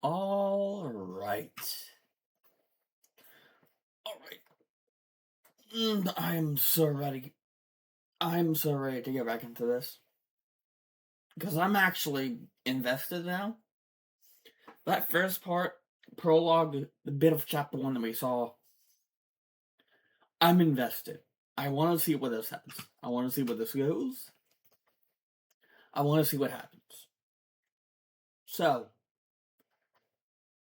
Alright. Alright. I'm so ready. I'm so ready to get back into this. Because I'm actually invested now. That first part, prologue, the bit of chapter 1 that we saw, I'm invested. I want to see where this happens. I want to see where this goes. I want to see what happens. So,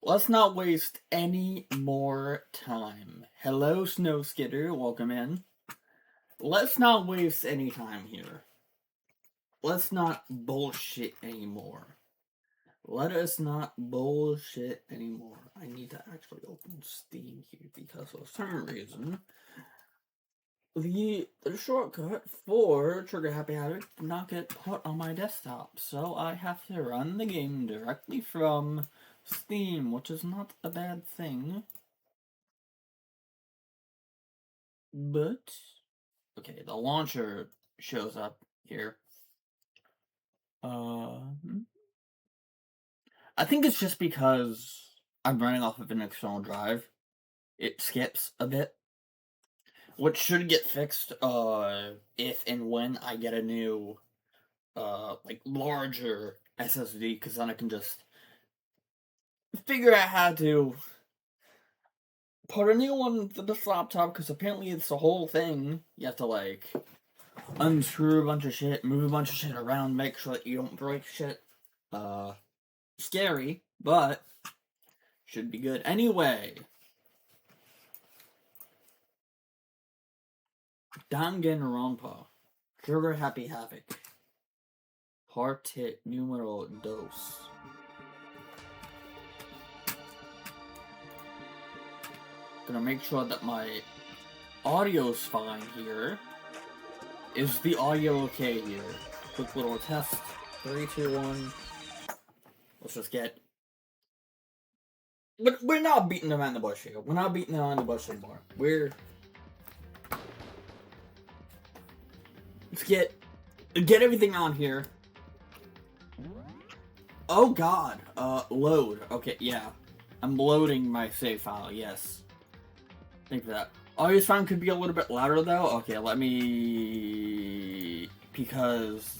let's not waste any more time. Hello, Snow Skidder. Welcome in. Let's not waste any time here. Let's not bullshit anymore. Let us not bullshit anymore. I need to actually open Steam here because for some reason the shortcut for Trigger Happy Havoc did not get put on my desktop, so I have to run the game directly from Steam, which is not a bad thing. But okay, the launcher shows up here. I think it's just because I'm running off of an external drive. It skips a bit, which should get fixed if and when I get a new like larger SSD, because then I can just figure out how to put a new one to this laptop, because apparently it's the whole thing. You have to like unscrew a bunch of shit, move a bunch of shit around, make sure that you don't break shit. Scary, but should be good. Anyway, Danganronpa, Trigger Happy Havoc, Parte Numero Dos. Gonna make sure that my audio's fine here. Is the audio okay here? Quick little test. 3, 2, 1. Let's just get... But we're not beating around the bush here. We're not beating around the bush anymore. Let's get everything on here. Oh god. Load. Okay, yeah. I'm loading my save file, yes. Thank you for that. Audio sound could be a little bit louder though. Okay, let me... Because...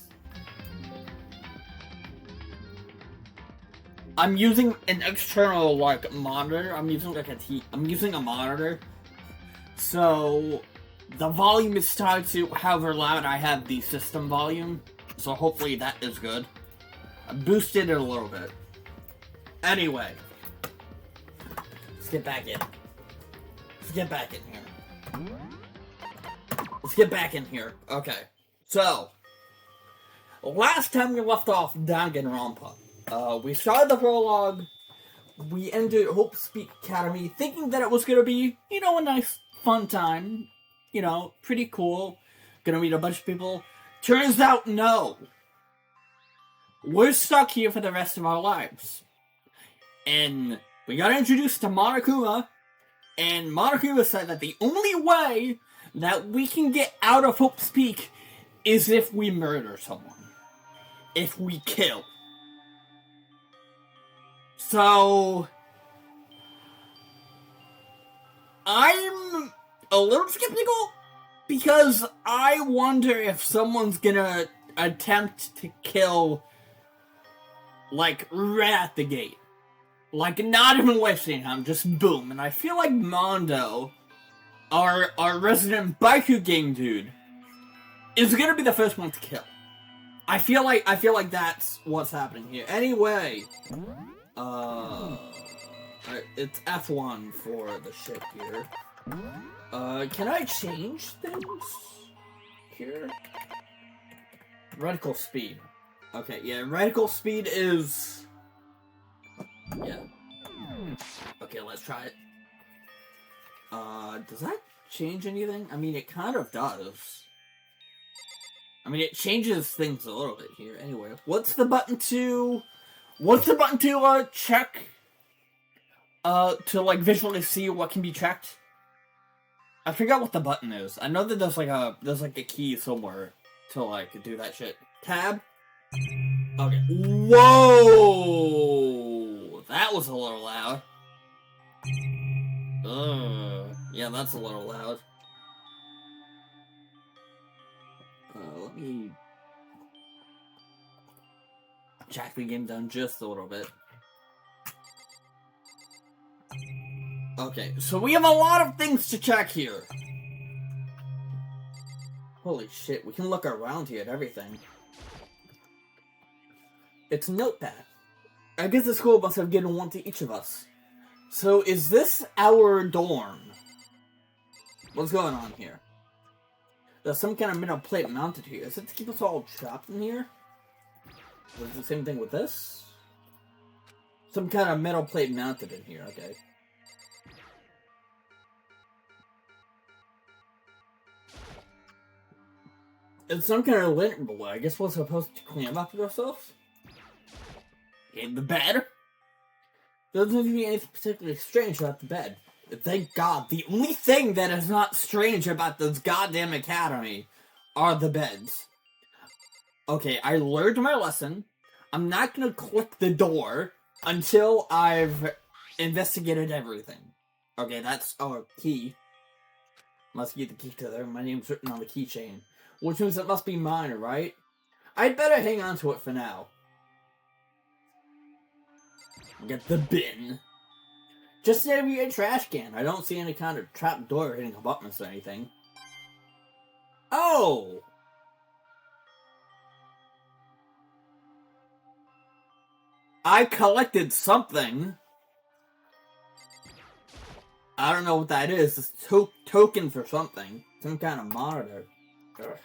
I'm using an external, like, monitor. I'm using a monitor. So, the volume is tied to however loud I have the system volume. So hopefully that is good. I boosted it a little bit. Anyway. Let's get back in. Let's get back in here. Let's get back in here. Okay. So, last time we left off Danganronpa. We started the prologue, we ended Hope Speak Academy, thinking that it was gonna be, a nice, fun time. Pretty cool. Gonna meet a bunch of people. Turns out, no. We're stuck here for the rest of our lives. And we got introduced to Monokuma, and Monokuma said that the only way that we can get out of Hope's Peak is if we murder someone. If we kill. So, I'm a little skeptical, because I wonder if someone's gonna attempt to kill, like, right at the gate. Like, not even wasting time, just boom. And I feel like Mondo, our resident Baiku gang dude, is gonna be the first one to kill. I feel like that's what's happening here. Anyway... it's F1 for the ship here. Can I change things here? Reticle speed. Okay, yeah, reticle speed is... Yeah. Okay, let's try it. Does that change anything? I mean, it kind of does. I mean, it changes things a little bit here. Anyway, what's the button to check? To, like, visually see what can be checked? I forgot what the button is. I know that there's like a key somewhere to, like, do that shit. Tab? Okay. Whoa! That was a little loud. Yeah, that's a little loud. Let me jack the game down just a little bit. Okay, so we have a lot of things to check here. Holy shit, we can look around here at everything. It's a notepad. I guess the school must have given one to each of us. So, is this our dorm? What's going on here? There's some kind of metal plate mounted here. Is it to keep us all trapped in here? Was it the same thing with this? Some kind of metal plate mounted in here, okay. It's some kind of lint below. I guess we're supposed to clean up after ourselves? In the bed? There doesn't seem to be anything particularly strange about the bed. Thank God. The only thing that is not strange about this goddamn academy are the beds. Okay, I learned my lesson. I'm not gonna click the door until I've investigated everything. Okay, that's our key. Must get the key to there. My name's written on the keychain. Which means it must be mine, right? I'd better hang on to it for now. Get the bin. Just an everyday trash can. I don't see any kind of trap door hitting abutments or anything. Oh! I collected something. I don't know what that is. It's token for something. Some kind of monitor. Ugh.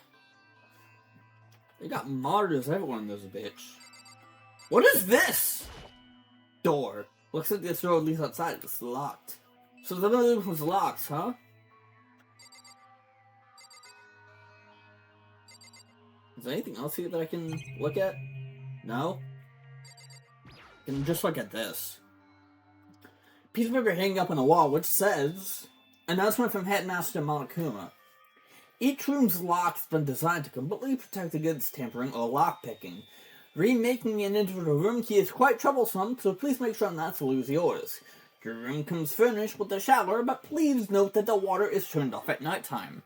They got monitors everywhere in this bitch. What is this? Door. Looks like this door leads outside. It's locked. So the building was locked, huh? Is there anything else here that I can look at? No? I can just look at this. Piece of paper hanging up on the wall, which says, announcement from Headmaster Monokuma. Each room's lock has been designed to completely protect against tampering or lockpicking. Remaking an individual room key is quite troublesome, so please make sure not to lose yours. Your room comes furnished with a shower, but please note that the water is turned off at nighttime.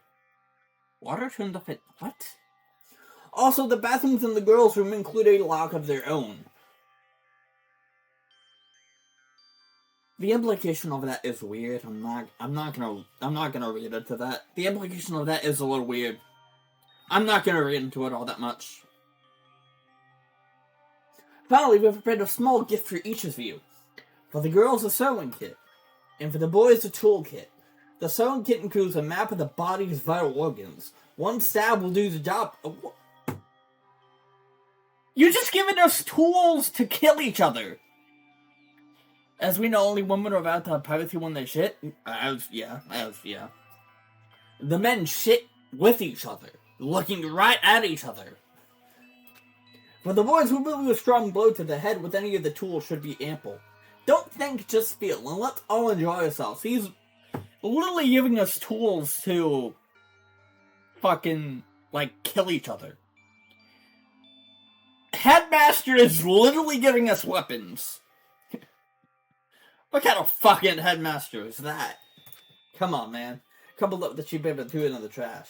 Water turned off at what? Also, the bathrooms in the girls' room include a lock of their own. The implication of that is weird. I'm not gonna read into that. The implication of that is a little weird. I'm not gonna read into it all that much. Finally, we've prepared a small gift for each of you. For the girls, a sewing kit. And for the boys, a tool kit. The sewing kit includes a map of the body's vital organs. One stab will do the job. You're just giving us tools to kill each other. As we know, only women are allowed to have privacy when they shit. Yeah. The men shit with each other, looking right at each other. For the boys, who will do a strong blow to the head with any of the tools should be ample. Don't think, just feel, and let's all enjoy ourselves. He's literally giving us tools to fucking, kill each other. Headmaster is literally giving us weapons. What kind of fucking headmaster is that? Come on, man. Couple up the cheap paper and threw it in the trash.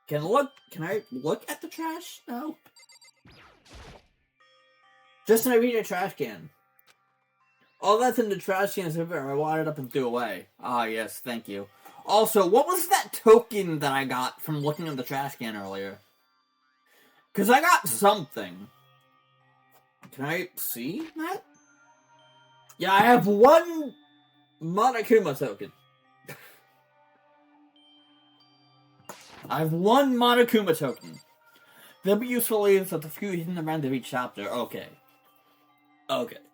Can I look at the trash? No. Just an everyday trash can. All that's in the trash can is paper I wadded up and threw away. Ah, yes, thank you. Also, what was that token that I got from looking at the trash can earlier? Because I got something. Can I see that? Yeah, I have one Monokuma token. I have one Monokuma token. They'll be useful is at the few hidden around of each chapter. Okay.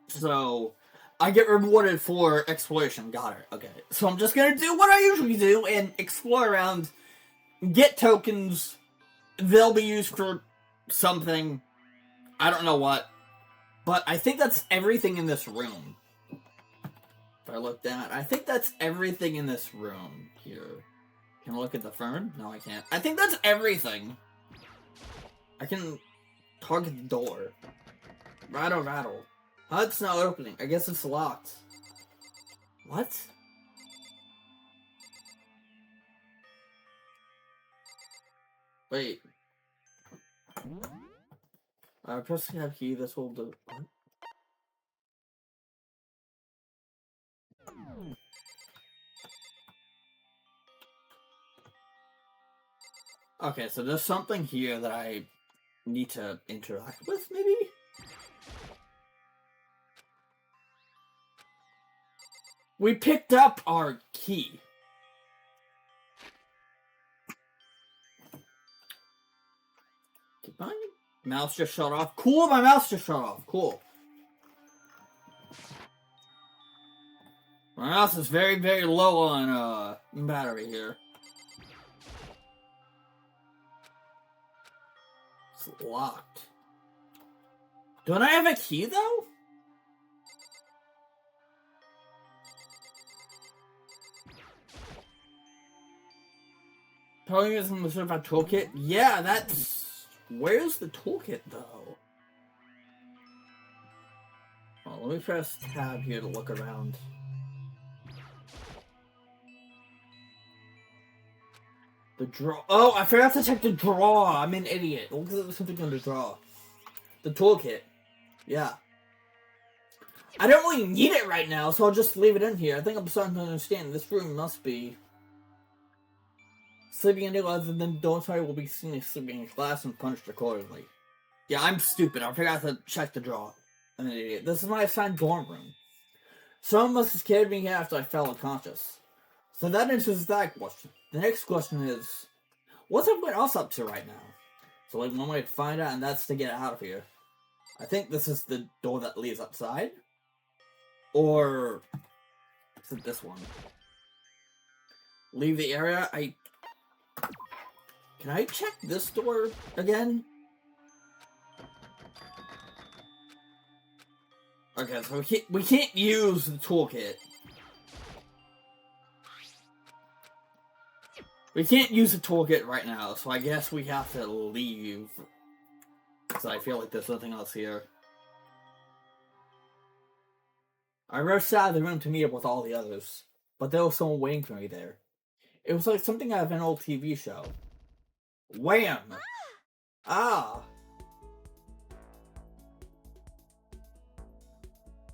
So I get rewarded for exploration. Got it. Okay. So I'm just gonna do what I usually do and explore around, get tokens. They'll be used for something. I don't know what. But I think that's everything in this room. If I look down, I think that's everything in this room here. Can I look at the fern? No, I can't. I think that's everything. I can target the door. Rattle, rattle. It's not opening. I guess it's locked. What? Wait. Press the tab key. This will do. What? Okay, so there's something here that I need to interact with, maybe? We picked up our key. My mouse just shut off. Cool, my mouse just shut off. Cool. My mouse is very, very low on battery here. It's locked. Don't I have a key though? Probably isn't the certified toolkit. Yeah, that's. Where's the toolkit though? Oh, let me press tab here to look around. The draw. Oh, I forgot to check the draw. I'm an idiot. Look at there's something on the draw. The toolkit. Yeah. I don't really need it right now, so I'll just leave it in here. I think I'm starting to understand. This room must be. Sleeping in it other than dormitory will be seen as sleeping in class and punished accordingly. Yeah, I'm stupid. I forgot to check the draw. I'm an idiot. This is my assigned dorm room. Someone must have carried me here after I fell unconscious. So that answers that question. The next question is, what's everyone else up to right now? So like one way to find out, and that's to get out of here. I think this is the door that leads outside. Or is it this one? Leave the area. Can I check this door again? Okay, so we can't use the toolkit. We can't use the toolkit right now, so I guess we have to leave. So I feel like there's nothing else here. I rushed out of the room to meet up with all the others, but there was someone waiting for me there. It was like something out of an old TV show. Wham! Ah!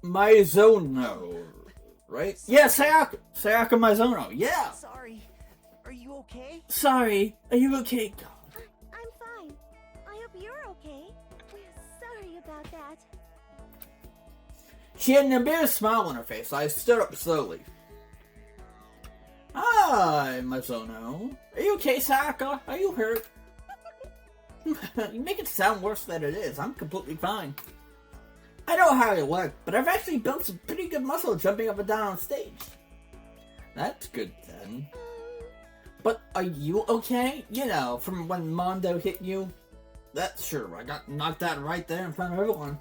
Mizono, right? Yeah, Sayaka Mizono, yeah! Sorry. Are you okay? Sorry, are you okay? I'm fine. I hope you're okay. Sorry about that. She had an embarrassed smile on her face, so I stood up slowly. Hi, Mizono. Are you okay, Sayaka? Are you hurt? You make it sound worse than it is. I'm completely fine. I know how you look, but I've actually built some pretty good muscle jumping up and down on stage. That's good then. But are you okay? You know, from when Mondo hit you? That's sure. I got knocked out right there in front of everyone.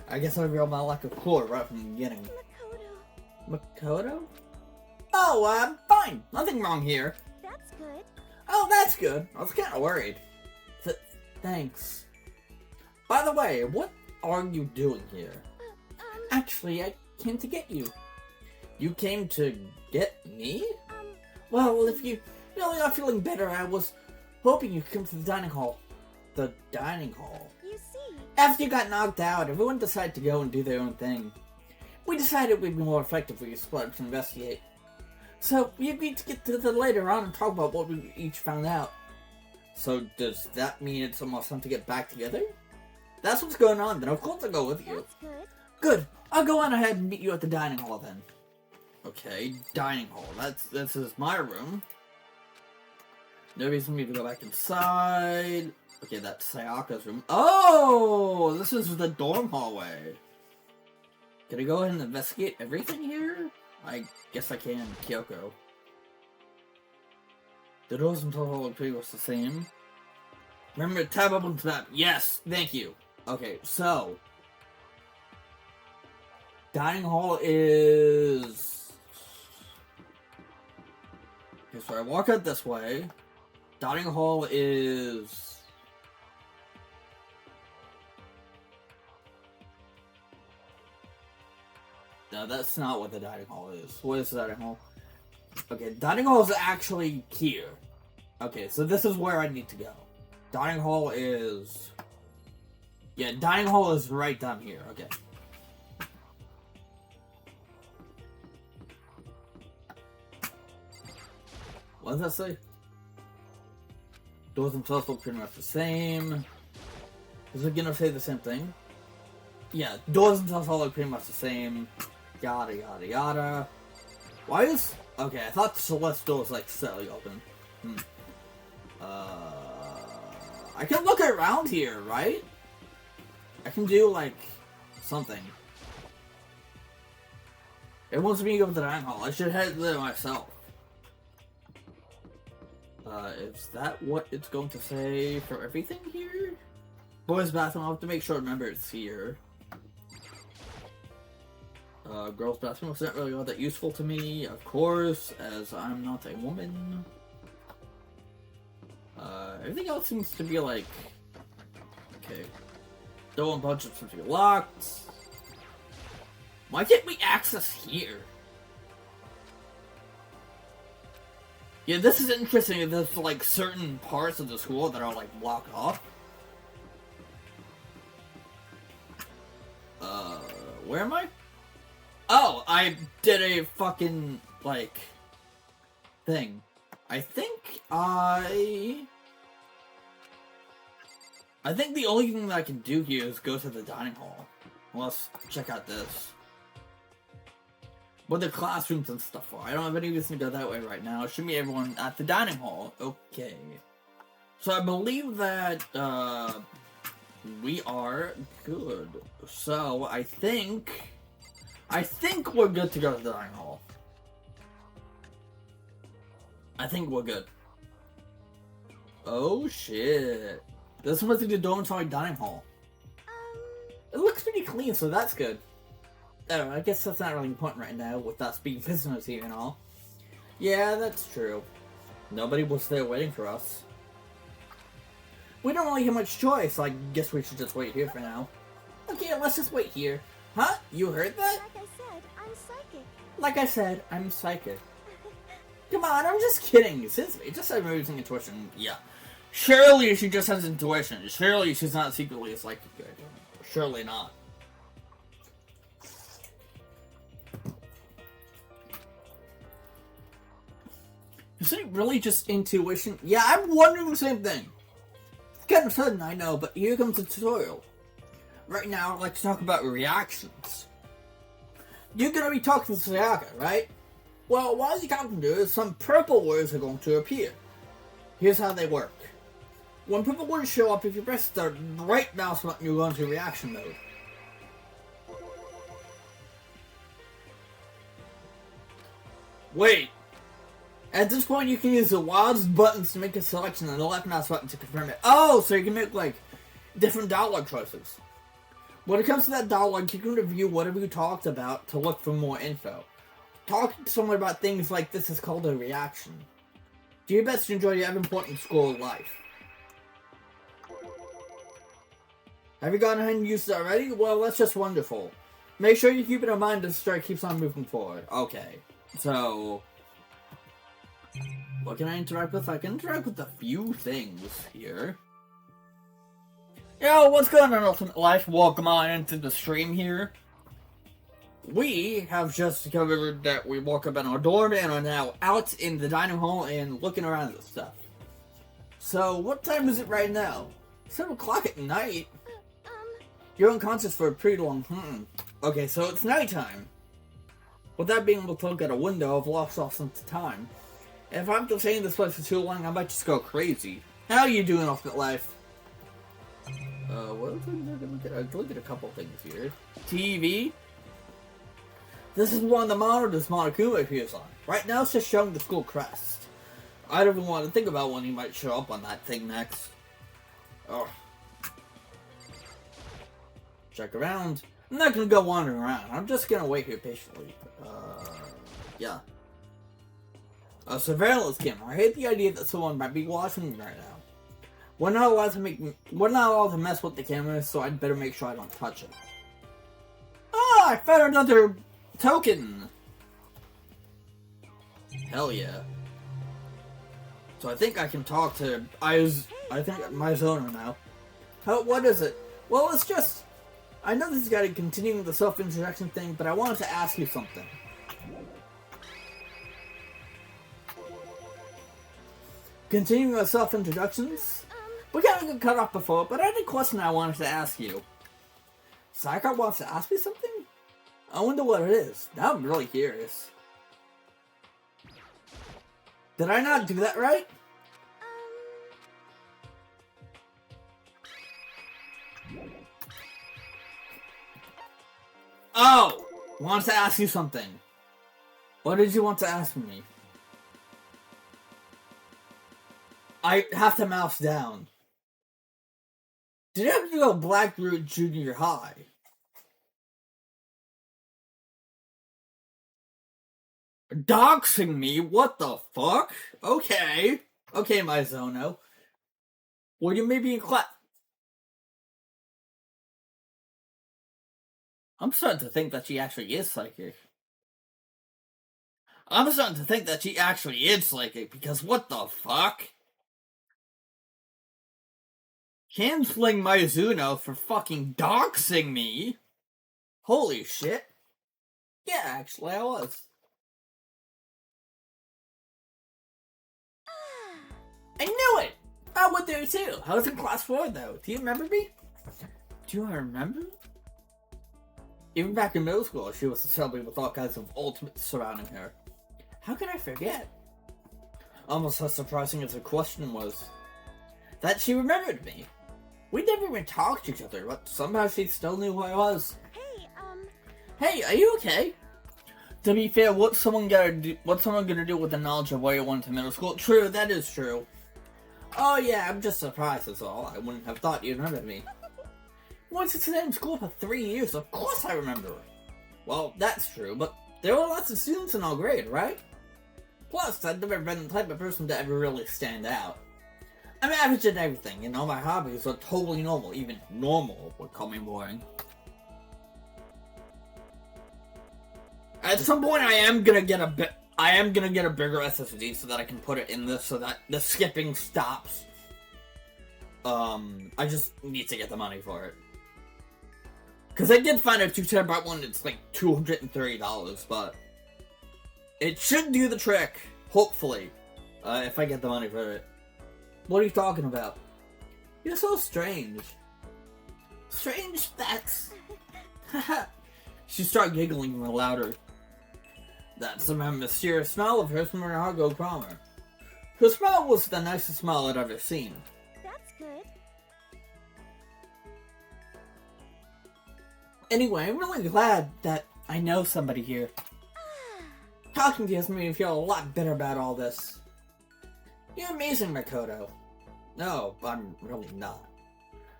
I guess I revealed my lack of core right from the beginning. Makoto? Oh, fine. Nothing wrong here. That's good. Oh, that's good. I was kind of worried. Thanks. By the way, what are you doing here? Actually, I came to get you. You came to get me? Well, if you really are feeling better, I was hoping you'd come to the dining hall. The dining hall? You see. After you got knocked out, everyone decided to go and do their own thing. We decided it would be more effective if we split up to investigate. So, we agreed to get together later on and talk about what we each found out. So, does that mean it's almost time to get back together? That's what's going on, then of course I'll go with you. That's good. Good. I'll go on ahead and meet you at the dining hall then. Okay, dining hall. This is my room. No reason for me to go back inside. Okay, that's Sayaka's room. Oh! This is the dorm hallway. Can I go ahead and investigate everything here? I guess I can, Kyoko. The doors themselves look pretty much the same. Remember to tab up on the map. Yes, thank you. Okay, so dining hall is. Okay, so I walk out this way. Dining hall is. No, that's not what the dining hall is. What is the dining hall? Okay, dining hall is actually here. Okay, so this is where I need to go. Dining hall is... Yeah, dining hall is right down here. Okay. What does that say? Doors themselves look pretty much the same. Is it gonna say the same thing? Yeah, doors themselves all look pretty much the same. Yada yada yada. Why is... Okay, I thought the Celeste door was like slightly open. I can look around here, right? I can do like something. It wants me to go to the dining hall. I should head there myself. Is that what it's going to say for everything here? Boys' bathroom, I'll have to make sure to remember it's here. Girls' bathroom is not really all that useful to me, of course, as I'm not a woman. Everything else seems to be like... Okay. Door and budget seems to be locked. Why can't we access here? Yeah, this is interesting. There's like certain parts of the school that are like blocked off. Where am I? Oh, I did a fucking like thing. I think the only thing that I can do here is go to the dining hall. Well, let's check out this. What the classrooms and stuff are. I don't have any reason to go that way right now. It should be everyone at the dining hall. Okay. So I believe that, we are good. So, I think we're good to go to the dining hall. I think we're good. Oh, shit. This must be the dormitory dining hall. It looks pretty clean, so that's good. Oh, I guess that's not really important right now, with us being prisoners here and all. Yeah, that's true. Nobody was there waiting for us. We don't really have much choice, so I guess we should just wait here for now. Okay, let's just wait here. Huh? You heard that? Like I said, I'm psychic. Like I said, I'm psychic. Come on, I'm just kidding. Seriously, just said using intuition. Yeah. Surely she just has intuition. Surely she's not secretly a psychic. Surely not. Is it really just intuition? Yeah, I'm wondering the same thing. It's kind of sudden, I know, but here comes the tutorial. Right now, I'd like to talk about reactions. You're gonna be talking to Sayaka, right? Well, while you're talking to her, some purple words are going to appear. Here's how they work. When purple words show up, if you press the right mouse button, you'll go into reaction mode. Wait. At this point, you can use the WASD buttons to make a selection and the left mouse button to confirm it. Oh, so you can make, like, different dialogue choices. When it comes to that dialogue, you can review whatever you talked about to look for more info. Talking to someone about things like this is called a reaction. Do your best to enjoy your ever-important school life. Have you gone ahead and used it already? Well, that's just wonderful. Make sure you keep it in mind as the story keeps on moving forward. Okay, so... what can I interact with? I can interact with a few things here. Yo, what's going on, Ultimate Life? Welcome on into the stream here. We have just discovered that we woke up in our dorm and are now out in the dining hall and looking around at stuff. So, what time is it right now? 7 o'clock at night? You're unconscious for a pretty long time. Okay, so it's nighttime. Without being able to look at a window, I've lost all sense of time. If I'm still staying in this place for too long, I might just go crazy. How are you doing, Ultimate Life? What else can I look at? I can look at a couple things here. TV? This is one of the monitors Monokuma appears on. Right now it's just showing the school crest. I don't even want to think about when he might show up on that thing next. Oh. Check around. I'm not gonna go wandering around. I'm just gonna wait here patiently. Yeah. A surveillance camera. I hate the idea that someone might be watching me right now. We're not allowed to mess with the camera, so I'd better make sure I don't touch it. Ah, I found another Token! Hell yeah. So I think I can talk to I think Mizono now. What is it? Well, it's just I know this is gotta continue with the self-introduction thing, but I wanted to ask you something. Continuing with self-introductions? We kind of got cut off before, but I had a question I wanted to ask you. Sayaka wants to ask me something? I wonder what it is. Now I'm really curious. Did I not do that right? Oh! Wants to ask you something. What did you want to ask me? I have to mouse down. Did you have to go Blackroot Junior High? Doxing me? What the fuck? Okay. Okay, Mizono. Well, you may be in class. I'm starting to think that she actually is psychic. Because what the fuck? Canceling Mizuno for fucking doxing me? Holy shit. Yeah, actually I was. I knew it! I went there too. I was in class 4 though. Do you remember me? Do I remember? Even back in middle school, she was a celebrity with all kinds of ultimates surrounding her. How could I forget? Almost as surprising as her question was, that she remembered me. We never even talked to each other, but somehow she still knew who I was. Hey, are you okay? To be fair, what's someone gonna do with the knowledge of why you went to middle school? True, that is true. Oh yeah, I'm just surprised, that's all. I wouldn't have thought you'd remember me. Once it's in school for 3 years, of course I remember. Well, that's true, but there were lots of students in our grade, right? Plus, I've never been the type of person to ever really stand out. I'm average at everything, and all my hobbies are totally normal. Even normal would call me boring. At some point, I am gonna get a bigger SSD so that I can put it in this so that the skipping stops. I just need to get the money for it. Because I did find a 2TB one, it's like $230, but it should do the trick, hopefully, if I get the money for it. What are you talking about? You're so strange. Strange facts. She started giggling even louder. That somehow mysterious smile of hers from her heart go calmer. Her smile was the nicest smile I'd ever seen. That's good. Anyway, I'm really glad that I know somebody here. Talking to you has made me feel a lot better about all this. You're amazing, Makoto. No, I'm really not.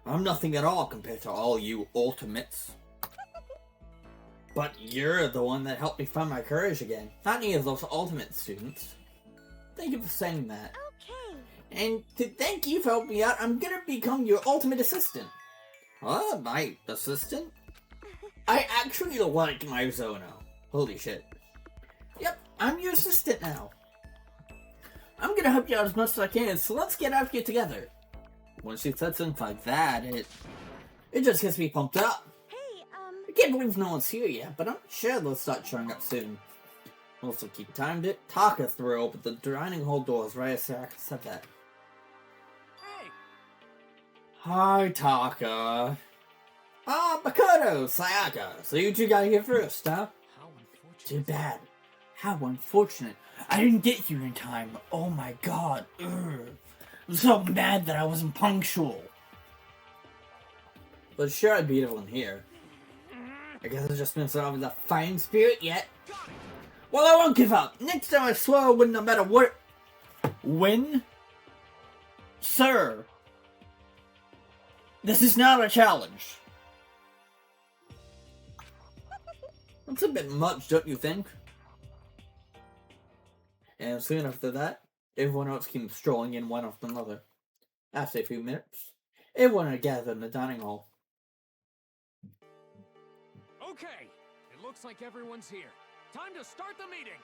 I'm nothing at all compared to all you ultimates. But you're the one that helped me find my courage again, not any of those ultimate students. Thank you for saying that. Okay. And to thank you for helping me out, I'm gonna become your ultimate assistant. Huh? My assistant? I actually like Mizono. Holy shit. Yep, I'm your assistant now. I'm gonna help you out as much as I can, so let's get out here together. When she said something like that, it just gets me pumped up. Hey, I can't believe no one's here yet, but I'm sure they'll start showing up soon. Also, keep timed it. Taka threw open the dining hall doors right as Sayaka said that. Hey! Hi, Taka. Ah, Makoto, Sayaka. So you two got here first, huh? How unfortunate. Too bad. How unfortunate. I didn't get here in time. Oh my god. Urgh. I'm so mad that I wasn't punctual. But sure, I'd beat everyone here. I guess I just missed out with the fighting spirit yet. Well, I won't give up. Next time I swear I'll win no matter what. Win? Sir. This is not a challenge. That's a bit much, don't you think? And soon after that, everyone else came strolling in one after another. After a few minutes, everyone had gathered in the dining hall. Okay, it Looks like everyone's here. Time to start the meeting.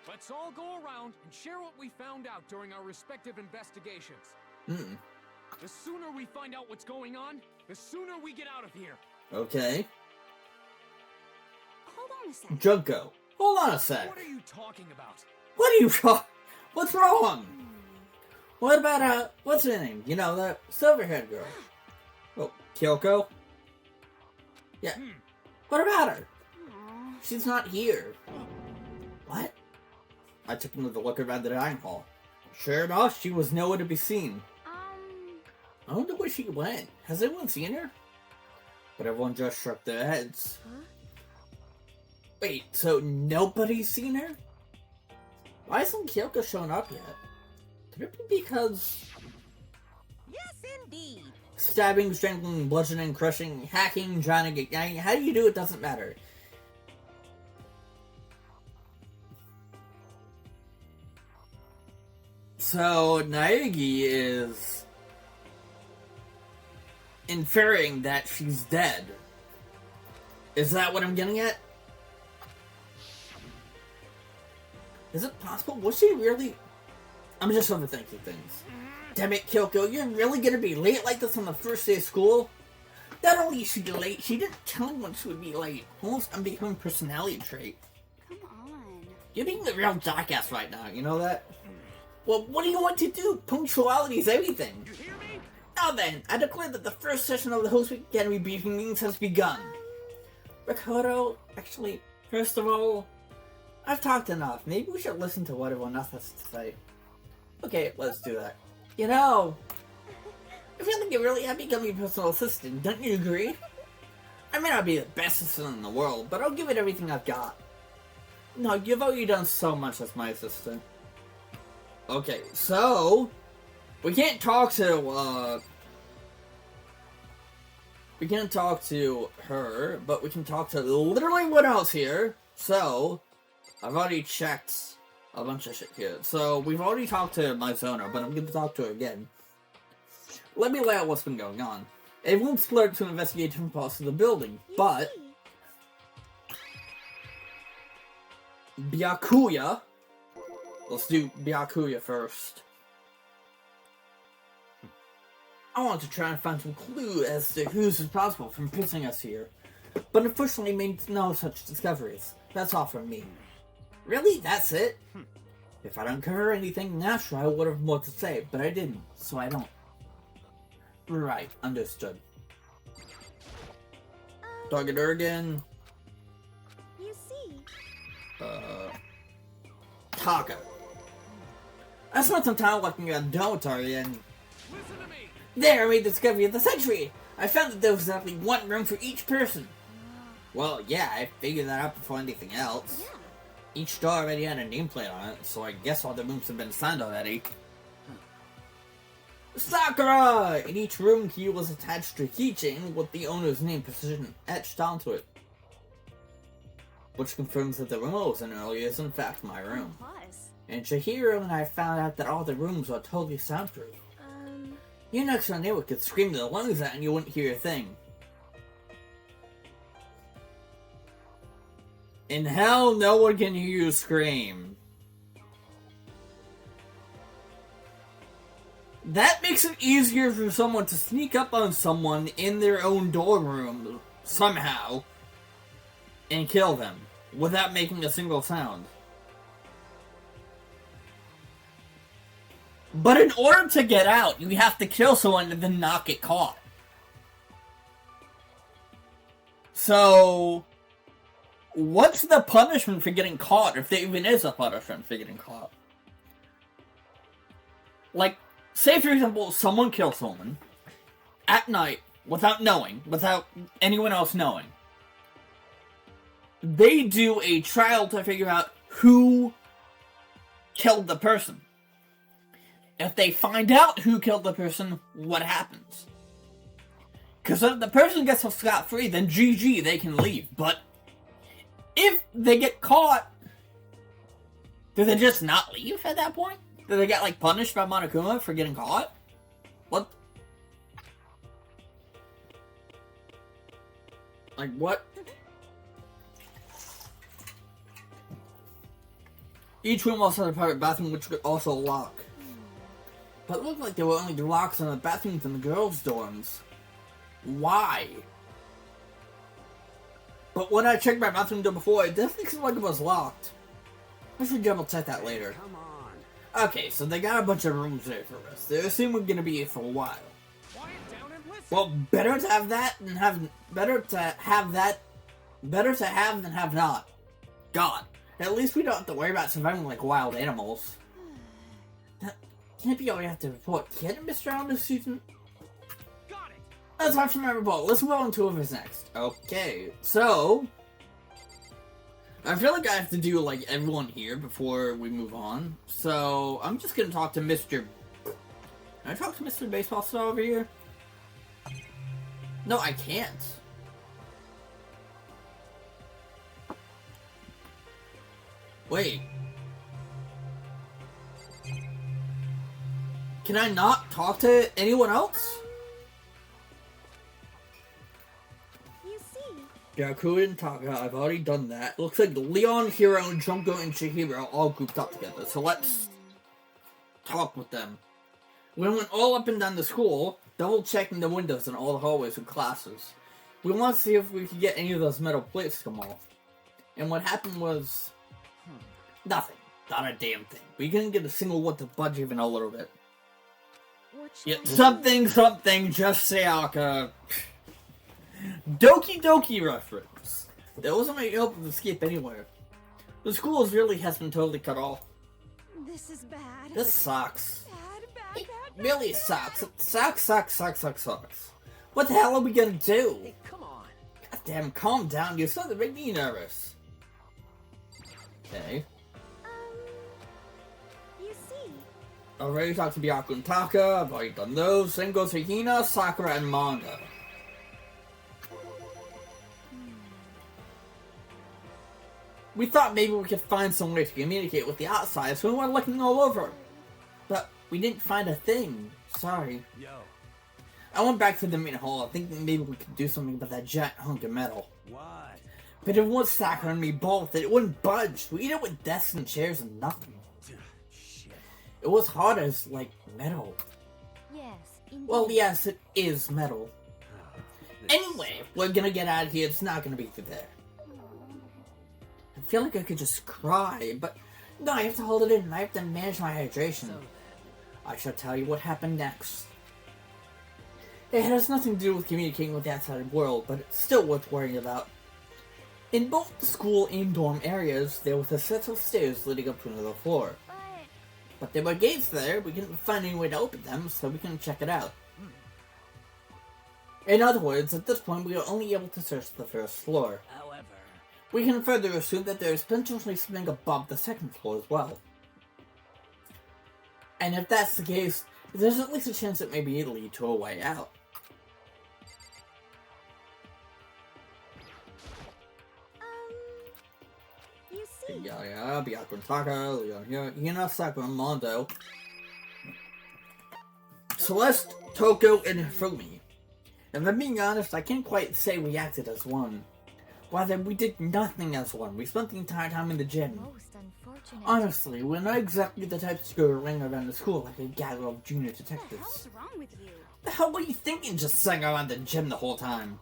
Let's all go around and share what we found out during our respective investigations. The sooner we find out what's going on, the sooner we get out of here. Okay. Hold on a sec. Junko, hold on a sec. What are you talking about? What are you What's wrong? What about, what's her name? You know, the silver-haired girl. Oh, Kyoko? Yeah. What about her? She's not here. What? I took another look around the dining hall. Sure enough, she was nowhere to be seen. I wonder where she went. Has anyone seen her? But everyone just shook their heads. Wait, so nobody's seen her? Why hasn't Kyoko shown up yet? Could it be because... Yes, indeed. Stabbing, strangling, bludgeoning, crushing, hacking, trying to get... How do you do it doesn't matter. So, Naegi is... inferring that she's dead. Is that what I'm getting at? Is it possible? Was she really... I'm just overthinking things. Damn it, Kyoko, you're really gonna be late like this on the first day of school? Not only is she late, she didn't tell anyone she would be late. Almost unbecoming personality trait. Come on. You're being the real jackass right now, you know that? Well, what do you want to do? Punctuality is everything. You hear me? Now then, I declare that the first session of the Host Academy briefing meetings has begun. Ricardo, actually, first of all, I've talked enough. Maybe we should listen to what everyone else has to say. Okay, let's do that. You know, I feel like you really have become your personal assistant, don't you agree? I may not be the best assistant in the world, but I'll give it everything I've got. No, you've already done so much as my assistant. Okay, so... we can't talk to, we can't talk to her, but we can talk to literally what else here. So, I've already checked a bunch of shit here. So, we've already talked to Mizono, but I'm going to talk to her again. Let me lay out what's been going on. Everyone split to investigate different parts of the building, but... Byakuya... let's do Byakuya first. I want to try and find some clue as to who's responsible for imprisoning us here, but unfortunately made no such discoveries. That's all from me. Really? That's it? If I don't cover anything, naturally I would have more to say, but I didn't, so I don't. Right, understood. Target Ergen. You see. Taka. I spent some time looking at the dormitory and... Listen to me. there, I made the discovery of the century! I found that there was exactly one room for each person. Well, yeah, I figured that out before anything else. Yeah. Each door already had a nameplate on it, so I guess all the rooms have been assigned already. Sakura! In each room key was attached to a keychain with the owner's name precision etched onto it. Which confirms that the room I was in earlier is in fact my room. Plus. In Chihiro and I found out that all the rooms are totally soundproof. Your next door neighbor could scream their lungs out and you wouldn't hear a thing. In hell, no one can hear you scream. That makes it easier for someone to sneak up on someone in their own dorm room, somehow, and kill them, without making a single sound. But in order to get out, you have to kill someone and then not get caught. So, what's the punishment for getting caught, if there even is a punishment for getting caught? Like, say for example, someone kills someone at night without knowing, without anyone else knowing. They do a trial to figure out who killed the person. If they find out who killed the person, what happens? Because if the person gets off scot-free, then GG, they can leave. But if they get caught, do they just not leave at that point? Do they get, like, punished by Monokuma for getting caught? What? Like, what? Each room also had a private bathroom, which could also lock. But it looked like there were only locks on the bathrooms in the girls' dorms. Why? But when I checked my bathroom door before, it definitely seemed like it was locked. I should double check that later. Come on. Okay, so they got a bunch of rooms there for us. They assume we're gonna be here for a while. Quiet down and listen. Well, better to have that than have than have not. God, at least we don't have to worry about surviving like wild animals. That can't be all we have to report, can it, Mr. Allen, this season? Got it. That's all from my report. Let's move on to whoever's next. Okay, so I feel like I have to do like everyone here before we move on. So I'm just gonna talk to Mr. Can I talk to Mr. Baseball Star over here? No, I can't. Wait. Can I not talk to anyone else? You see, Yaku and Taka, I've already done that. Looks like Leon, Hiro, Junko, and Chihiro are all grouped up together, so let's talk with them. We went all up and down the school, double checking the windows in all the hallways and classes. We want to see if we could get any of those metal plates to come off. And what happened was nothing. Not a damn thing. We couldn't get a single one to budge even a little bit. what Yeah, should I do? something, just Sayaka. Doki Doki reference. There wasn't any hope of escape anywhere. The school really has been totally cut off. This is bad. This sucks. Bad, It bad. really sucks. It sucks. What the hell are we gonna do? Hey, come on. God damn, calm down. You're starting to make me nervous. Okay. You see, Already talked to Byaku and Taka. I've already done those. Same goes for Hina, Sakura, and Manga. We thought maybe we could find some way to communicate with the outside, so we went looking all over. But we didn't find a thing. Sorry. Yo. I went back to the main hall, thinking maybe we could do something about that giant hunk of metal. What? But it was Sakura and me both, and it wouldn't budge. We hit it with desks and chairs and nothing. Shit. It was hard as, like, metal. yes, indeed. Well, yes, it is metal. This- Anyway, if we're gonna get out of here. It's not gonna be through there. I feel like I could just cry, but no, I have to hold it in. I have to manage my hydration. So, I shall tell you what happened next. It has nothing to do with communicating with the outside world, but it's still worth worrying about. In both the school and dorm areas, there was a set of stairs leading up to another floor. But there were gates there. We couldn't find any way to open them, so we couldn't check it out. In other words, at this point, we were only able to search the first floor. however, We can further assume that there is potentially something above the second floor as well. And if that's the case, there's at least a chance it may be lead to a way out. You see, Yeah, Byaku and Taka, Leon here, Hina, Sakura, and Mondo, Celeste, Toko, and Fumi. If I'm being honest, I can't quite say we acted as one. Rather, we did nothing as one. We spent the entire time in the gym. most unfortunate. Honestly, we're not exactly the types to go ring around the school like a gather of junior What the detectives. hell's wrong with you? The hell were you thinking just sitting around the gym the whole time?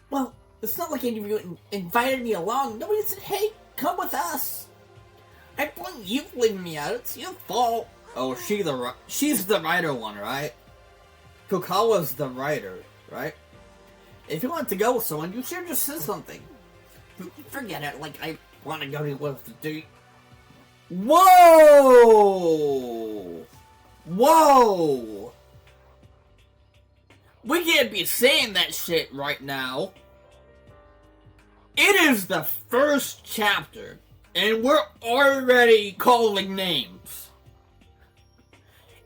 Well, it's not like any of you invited me along. Nobody said, hey, come with us. I blame you for leaving me out. It's your fault. Oh, she's the writer one, right? Kokawa's the writer, right? If you want to go with someone, you should just say something. Forget it, like I want to go to with the dude. Whoa! Whoa! We can't be saying that shit right now. It is the first chapter, and we're already calling names.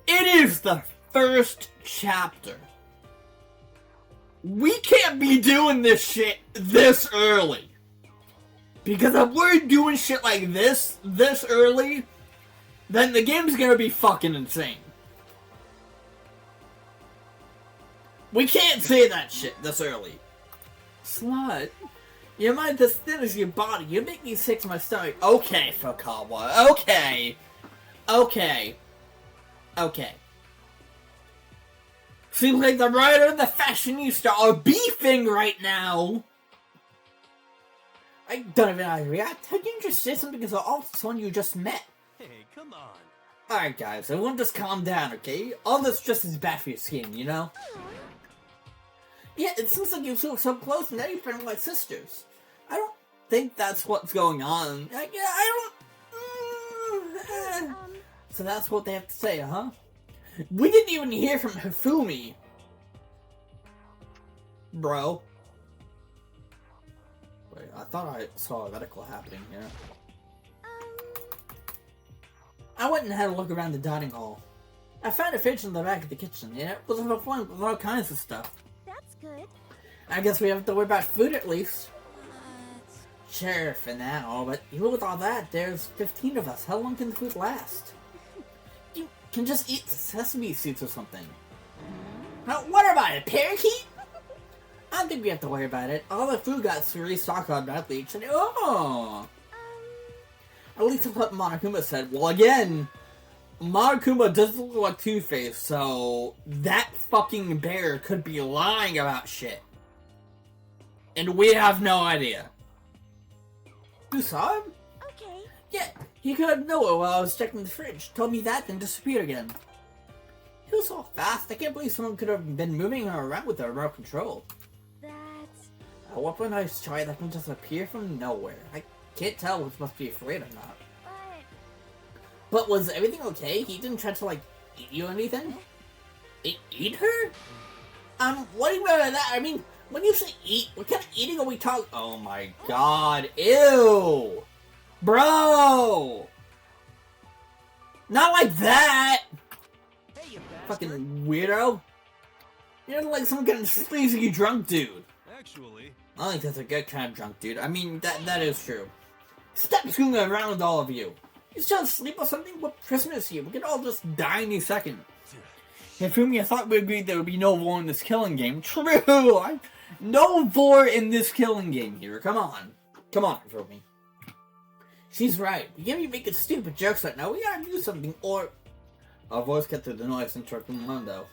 It is the first chapter. We can't be doing this shit this early. Because if we're doing shit like this early, then the game's gonna be fucking insane. We can't say that shit this early. Slut, Your mind as thin as your body. You make me sick to my stomach. Okay, Fukawa. Okay. Okay. Okay. Seems like the writer and the fashionista are beefing right now. I don't even know how to react. How can you just say something because of someone you just met? Hey, come on. Alright guys, everyone just calm down, okay? All this just is bad for your skin, you know? Yeah, it seems like you feel so close and now you're friends like sisters. I don't think that's what's going on. I don't... So that's what they have to say, huh? We didn't even hear from Hifumi. Bro. Wait, I thought I saw a medical happening here. I went and had a look around the dining hall. I found a fridge in the back of the kitchen, and it was overflowing with all kinds of stuff. That's good. I guess we have to worry about food at least. Sure, for now, but even with all that, there's 15 of us. How long can the food last? You can just eat sesame seeds or something. Now, what about it, parakeet? I don't think we have to worry about it. All the food got restocked automatically each day. Oh! At least that's what Monokuma said. Well, again, Monokuma doesn't look like Two-Face, so that fucking bear could be lying about shit. And we have no idea. You saw him? Okay. Yeah, he could have nowhere while I was checking the fridge. Told me that, then disappeared again. He was so fast, I can't believe someone could have been moving him around with a remote control. That's... A weaponized toy that can just appear from nowhere. I can't tell if he must be afraid or not. But was everything okay? He didn't try to, like, eat you or anything? Eat her? What do you mean by that? I mean, when you say eat, what kind of eating are we talking? Oh my god, ew! Bro! Not like that! Hey, you bastard. Fucking weirdo. You're like some kind of sleazy drunk dude. Actually, I think that's a good kind of drunk dude. I mean, that is true. Stop screwing around with all of you. You still asleep or something? What prison is here? We could all just die any second. Hifumi, I thought we agreed there would be no war in this killing game. True! No war in this killing game here. Come on. Come on, Hifumi. She's right. We can't be making stupid jokes right now. We gotta do something, or... Our voice cut through the noise interrupting the window.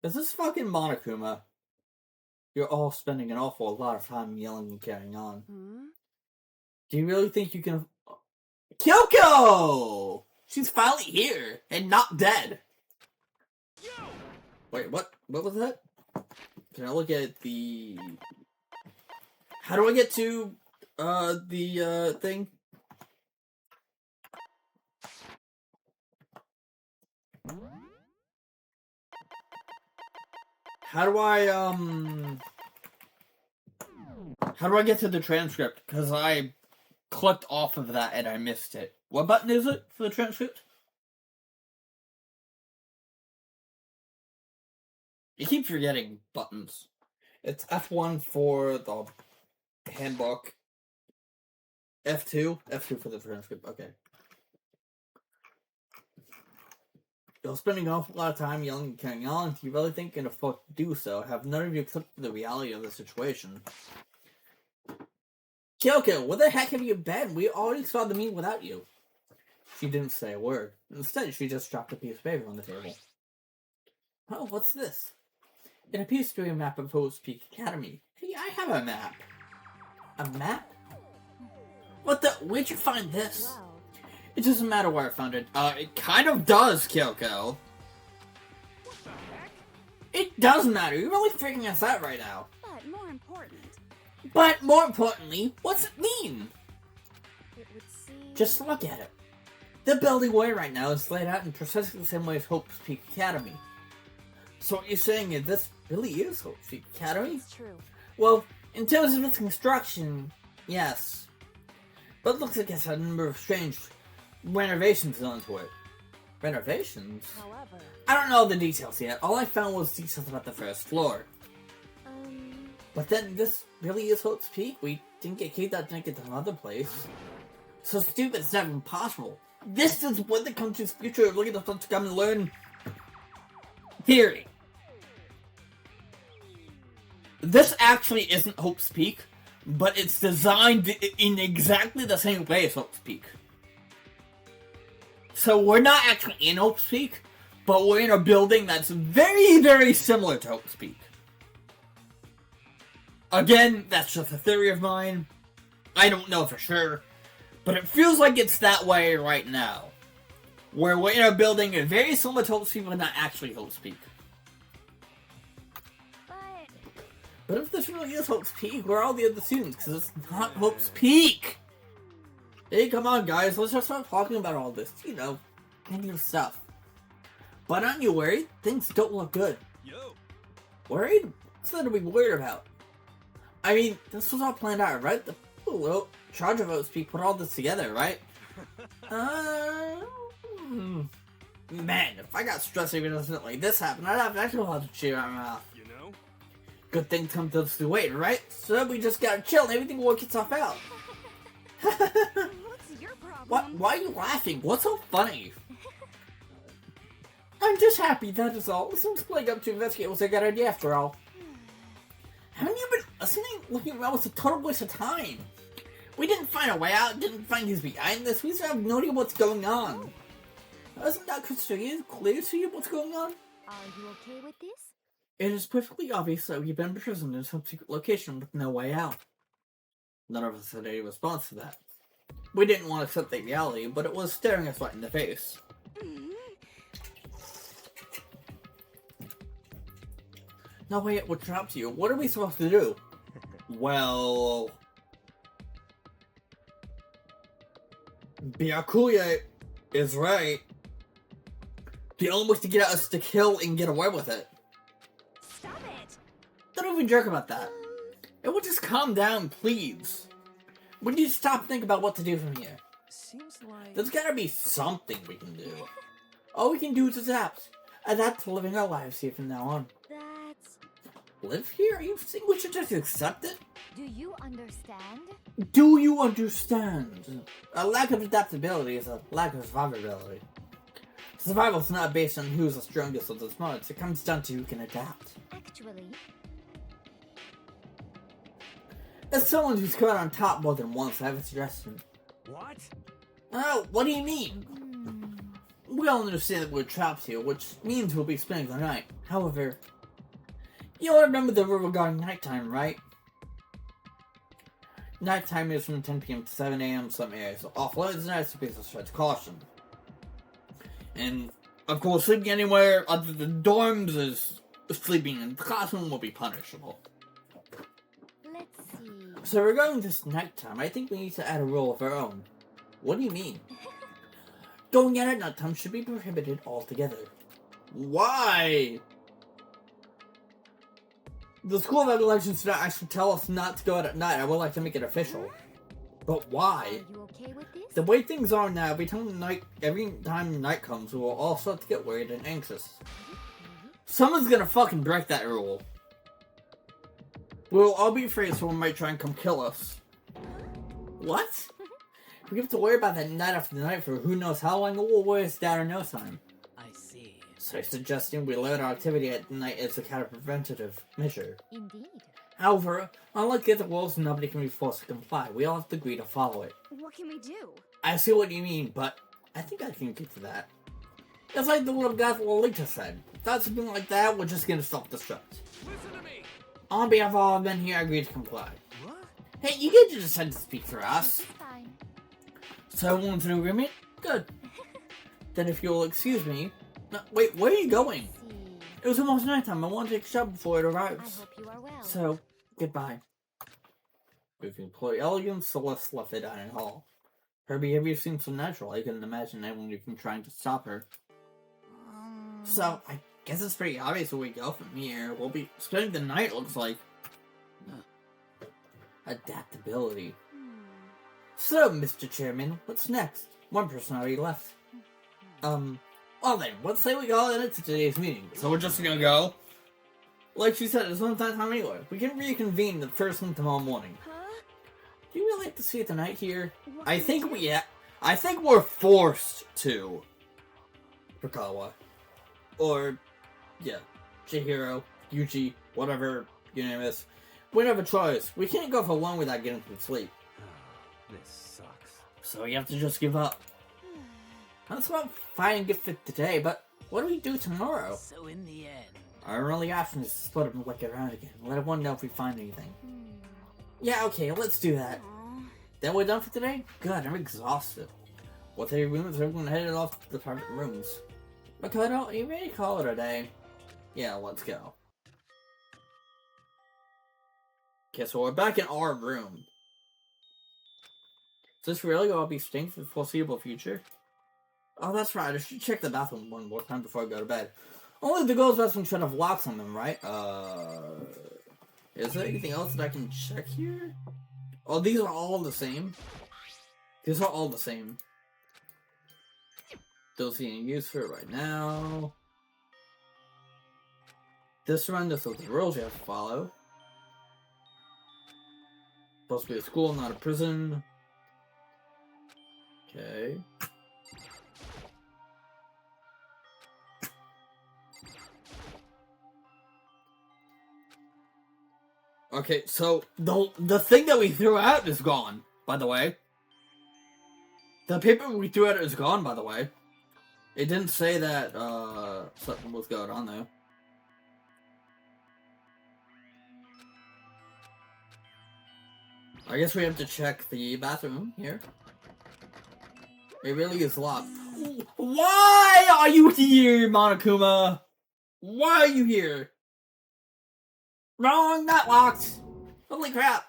Is this fucking Monokuma? You're all spending an awful lot of time yelling and carrying on. Do you really think you can... Kyoko! She's finally here, and not dead. Wait, what? What was that? Can I look at the... How do I get to, the, thing? How do I get to the transcript? Because I clicked off of that and I missed it. What button is it for the transcript? You keep forgetting buttons. It's F1 for the handbook. F2? F2 for the transcript, okay. You're spending an awful lot of time yelling and carrying on. Do you really think you can afford to do so? Have none of you accepted the reality of the situation? Kyoko, where the heck have you been? We already saw the meeting without you. She didn't say a word. Instead, she just dropped a piece of paper on the table. Oh, what's this? It appears to be a map of Havoc Peak Academy. Hey, I have a map. A map? What the? Where'd you find this? Wow. It doesn't matter where I found it. It kind of does, Kyoko. What the heck? It does matter. You're really freaking us out right now. But more important, But more importantly, what's it mean? it would seem... Just look at it. The building we're in right now is laid out in precisely the same way as Hope's Peak Academy. So what you're saying is this really is Hope's Peak Academy? It's true. Well, in terms of its construction, yes. But it looks like it's had a number of strange renovations done to it. Renovations? However... I don't know the details yet. All I found was details about the first floor. But then this really is Hope's Peak? We didn't get kicked out to get to another place. So stupid, it's not even possible. This is what the country's future. Look at the to come and learn theory. this actually isn't Hope's Peak, but it's designed in exactly the same way as Hope's Peak. So we're not actually in Hope's Peak, but we're in a building that's very, very similar to Hope's Peak. Again, that's just a theory of mine. I don't know for sure, but it feels like it's that way right now. Where we're in a building very similar to Hope's Peak, but not actually Hope's Peak. But if this really is Hope's Peak, where are all the other students? Because it's not Hope's Peak! Hey, come on, guys. Let's just start talking about all this, you know, negative stuff. But aren't you worried? Things don't look good. Yo. Worried? What's there to be worried about? I mean, this was all planned out, right? The people in charge of Hope's Peak put all this together, right? Man, if I got stressed even if something like this happened, I'd have actually have to cheer my mouth. You know? Good things come to us to wait, right? So we just gotta chill and everything will work itself out. What's your problem? What? Why are you laughing? What's so funny? I'm just happy, that is all. Listening to playing up to investigate was a good idea after all. Haven't you been listening? Looking around was a total waste of time. We didn't find a way out, didn't find who's behind this, we just have no idea what's going on. Isn't that clear to you what's going on? Are you okay with this? It is perfectly obvious that we've been imprisoned in some secret location with no way out. None of us had any response to that. We didn't want to accept the reality, but it was staring us right in the face. No way it would trap you. What are we supposed to do? Well... Byakuya is right. The only way to get us to kill and get away with it. Stop it! Don't even joke about that. It would just calm down, please. We need to stop and think about what to do from here. Seems like... There's gotta be something we can do. All we can do is adapt. Adapt to living our lives here from now on. That's... Live here? Are you saying we should just accept it? Do you understand? Do you understand? A lack of adaptability is a lack of survivability. Survival is not based on who's the strongest or the smartest. It comes down to who can adapt. Actually... As someone who's come out on top more than once, I have a suggestion. What? Oh, what do you mean? We all understand that we're trapped here, which means we'll be spending the night. However, you all remember the rule regarding nighttime, right? Nighttime is from 10 p.m. to 7 a.m. some areas are off limits, and so please exercise caution. And, of course, sleeping anywhere other than dorms is sleeping in the classroom will be punishable. Let's see... So regarding this nighttime, I think we need to add a rule of our own. What do you mean? Going out at nighttime should be prohibited altogether. Why? The School of Elections did not actually tell us not to go out at night. I would like to make it official. But why? Are you okay with this? The way things are now, every time night comes, we will all start to get worried and anxious. Someone's gonna fucking break that rule. We'll all be afraid someone might try and come kill us. What? We have to worry about that night after night for who knows how long. It will wear us down in no time. I see. So suggesting we limit our activity at night is a kind of preventative measure. Indeed. However, unlike the other rules, nobody can be forced to comply. We all have to agree to follow it. What can we do? I see what you mean, but I think I can get to that. It's like the little guy from Lolita said. Without something like that, we're just gonna self-destruct. Listen to me! On behalf of all men here, I agree to comply. What? Hey, you get to decide to speak for us. It's fine. So everyone's in agreement? Good. Then if you'll excuse me... No, wait, where are you going? See. It was almost nighttime. I want to take a shower before it I arrives. hope you are well. So, goodbye. With employee elegance, Celeste left the dining hall. Her behavior seemed so natural, I couldn't imagine anyone even trying to stop her. So, I guess it's pretty obvious where we go from here. We'll be spending the night, looks like. Adaptability. So, Mr. Chairman, what's next? One person already left. Well then, let's say we go into today's meeting. So we're just gonna go? Like she said, it's not that time anyway. We can reconvene the first thing tomorrow morning. Huh? Do you really have to see it tonight here? What I can we think do? I think we're forced to. Fukawa. Or, yeah, Chihiro, Yuji, whatever your name is. We don't have a choice. We can't go for long without getting some sleep. This sucks. So you have to just give up. That's about fine and get fit today, but what do we do tomorrow? So in the end... Our only option is to split up and look around again. Let everyone know if we find anything. Yeah, okay, let's do that. Then we're done for today? Good, I'm exhausted. What are your rooms? Everyone headed off to the private rooms. Makoto, you ready to call it a day? Yeah, let's go. Okay, so we're back in our room. Is this really gonna be staying for the foreseeable future? Oh, that's right. I should check the bathroom one more time before I go to bed. Only the girls' bathroom should have locks on them, right? Is there anything else that I can check here? Oh, these are all the same. These are all the same. Don't see any use for it right now. This one, this is the rules you have to follow. Supposed to be a school, not a prison. Okay. Okay, so the thing that we threw out is gone, by the way. The paper we threw out is gone, by the way. It didn't say that something was going on there. I guess we have to check the bathroom here. It really is locked. Why are you here, Monokuma? Why are you here? Wrong, not locked. Holy crap.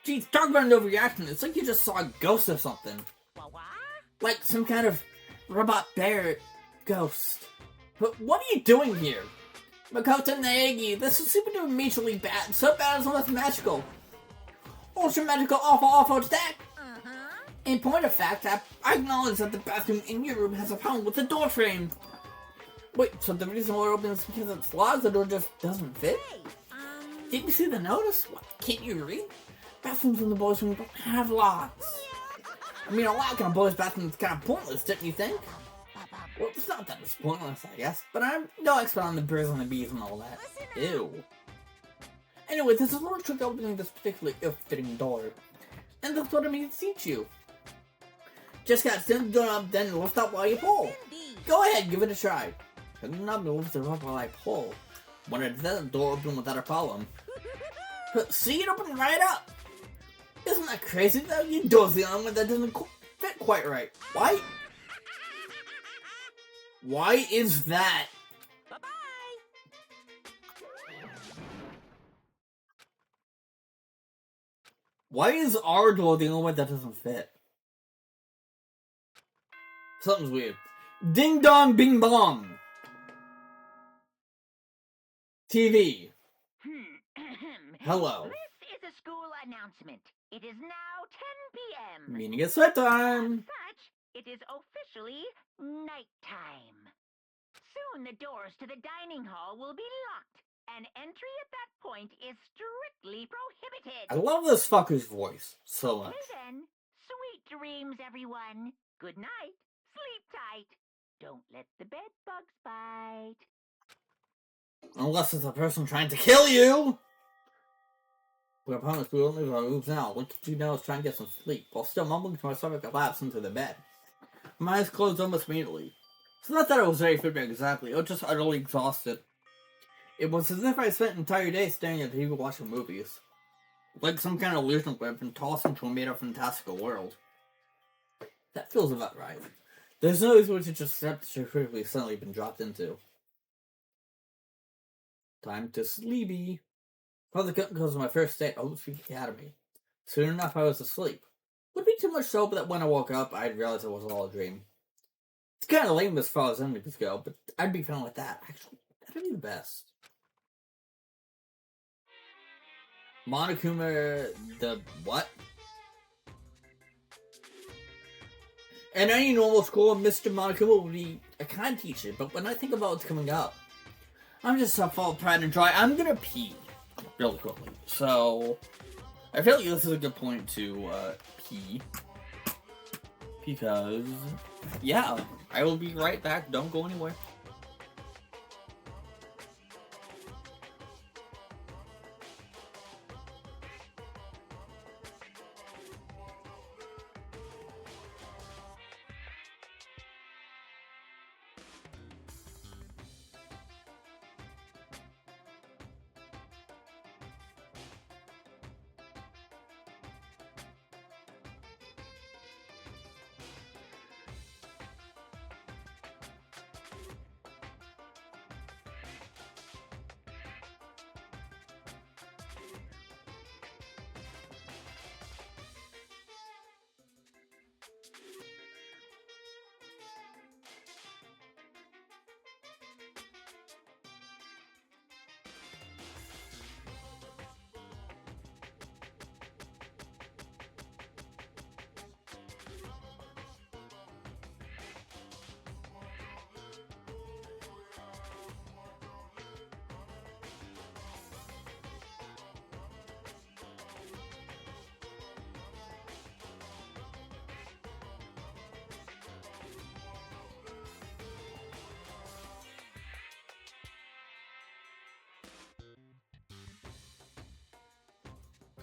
Jeez, talk about an overreaction. It's like you just saw a ghost or something. Like some kind of robot bear ghost. But what are you doing here? Makoto Naegi, this is super duper immediately bad. So bad it's almost magical. Ultra magical, awful attack. In point of fact, I acknowledge that the bathroom in your room has a problem with the door frame. Wait, so the reason why it opens is because it's locked, the door just doesn't fit? Didn't you see the notice? What, can't you read? Bathrooms in the boys' room don't have locks. I mean, a lock in a boys' bathroom is kind of pointless, don't you think? Well, it's not that it's pointless, I guess, but I'm no expert on the birds and the bees and all that. Ew. Anyway, there's a little trick opening this particularly ill-fitting door. And that's what I mean to teach you. Just gotta stand the door up, then lift up while you pull. Go ahead, give it a try. Turn the knob and lift it up while I pull. When I did that, the door opened without a problem. See, it opened right up! Isn't that crazy though? Your door's the only one that doesn't fit quite right. Why? Why is that? Bye-bye. Why is our door the only one that doesn't fit? Something's weird. Ding dong bing bong. TV. Hello. This is a school announcement. It is now 10 p.m. Meaning it's bedtime. As such, it is officially nighttime. Soon the doors to the dining hall will be locked, and entry at that point is strictly prohibited. I love this fucker's voice so much. Till then, sweet dreams, everyone. Good night. Sleep tight. Don't let the bed bugs bite. Unless it's a person trying to kill you! But I promise we won't leave our rooms now. What you know is trying to get some sleep, while still mumbling to myself, I collapsed into the bed. My eyes closed almost immediately. It's not that I was very fit exactly, I was just utterly exhausted. It was as if I spent an entire day staring at TV watching movies. Like some kind of illusion where I've been tossed into a made-up fantastical world. That feels about right. There's no easy way to just accept that you're critically suddenly been dropped into. Time to sleepy. Probably couldn't because of my first day at Havoc Academy. Soon enough, I was asleep. Would be too much so, but when I woke up, I'd realize it was all a dream. It's kind of lame as far as enemies go, but I'd be fine with that. Actually, that'd be the best. Monokuma, the what? In any normal school, Mr. Monokuma would be a kind teacher, but when I think about what's coming up, I'm just so full of pride and joy. I'm gonna pee really quickly. So, I feel like this is a good point to pee. Because, yeah, I will be right back. Don't go anywhere.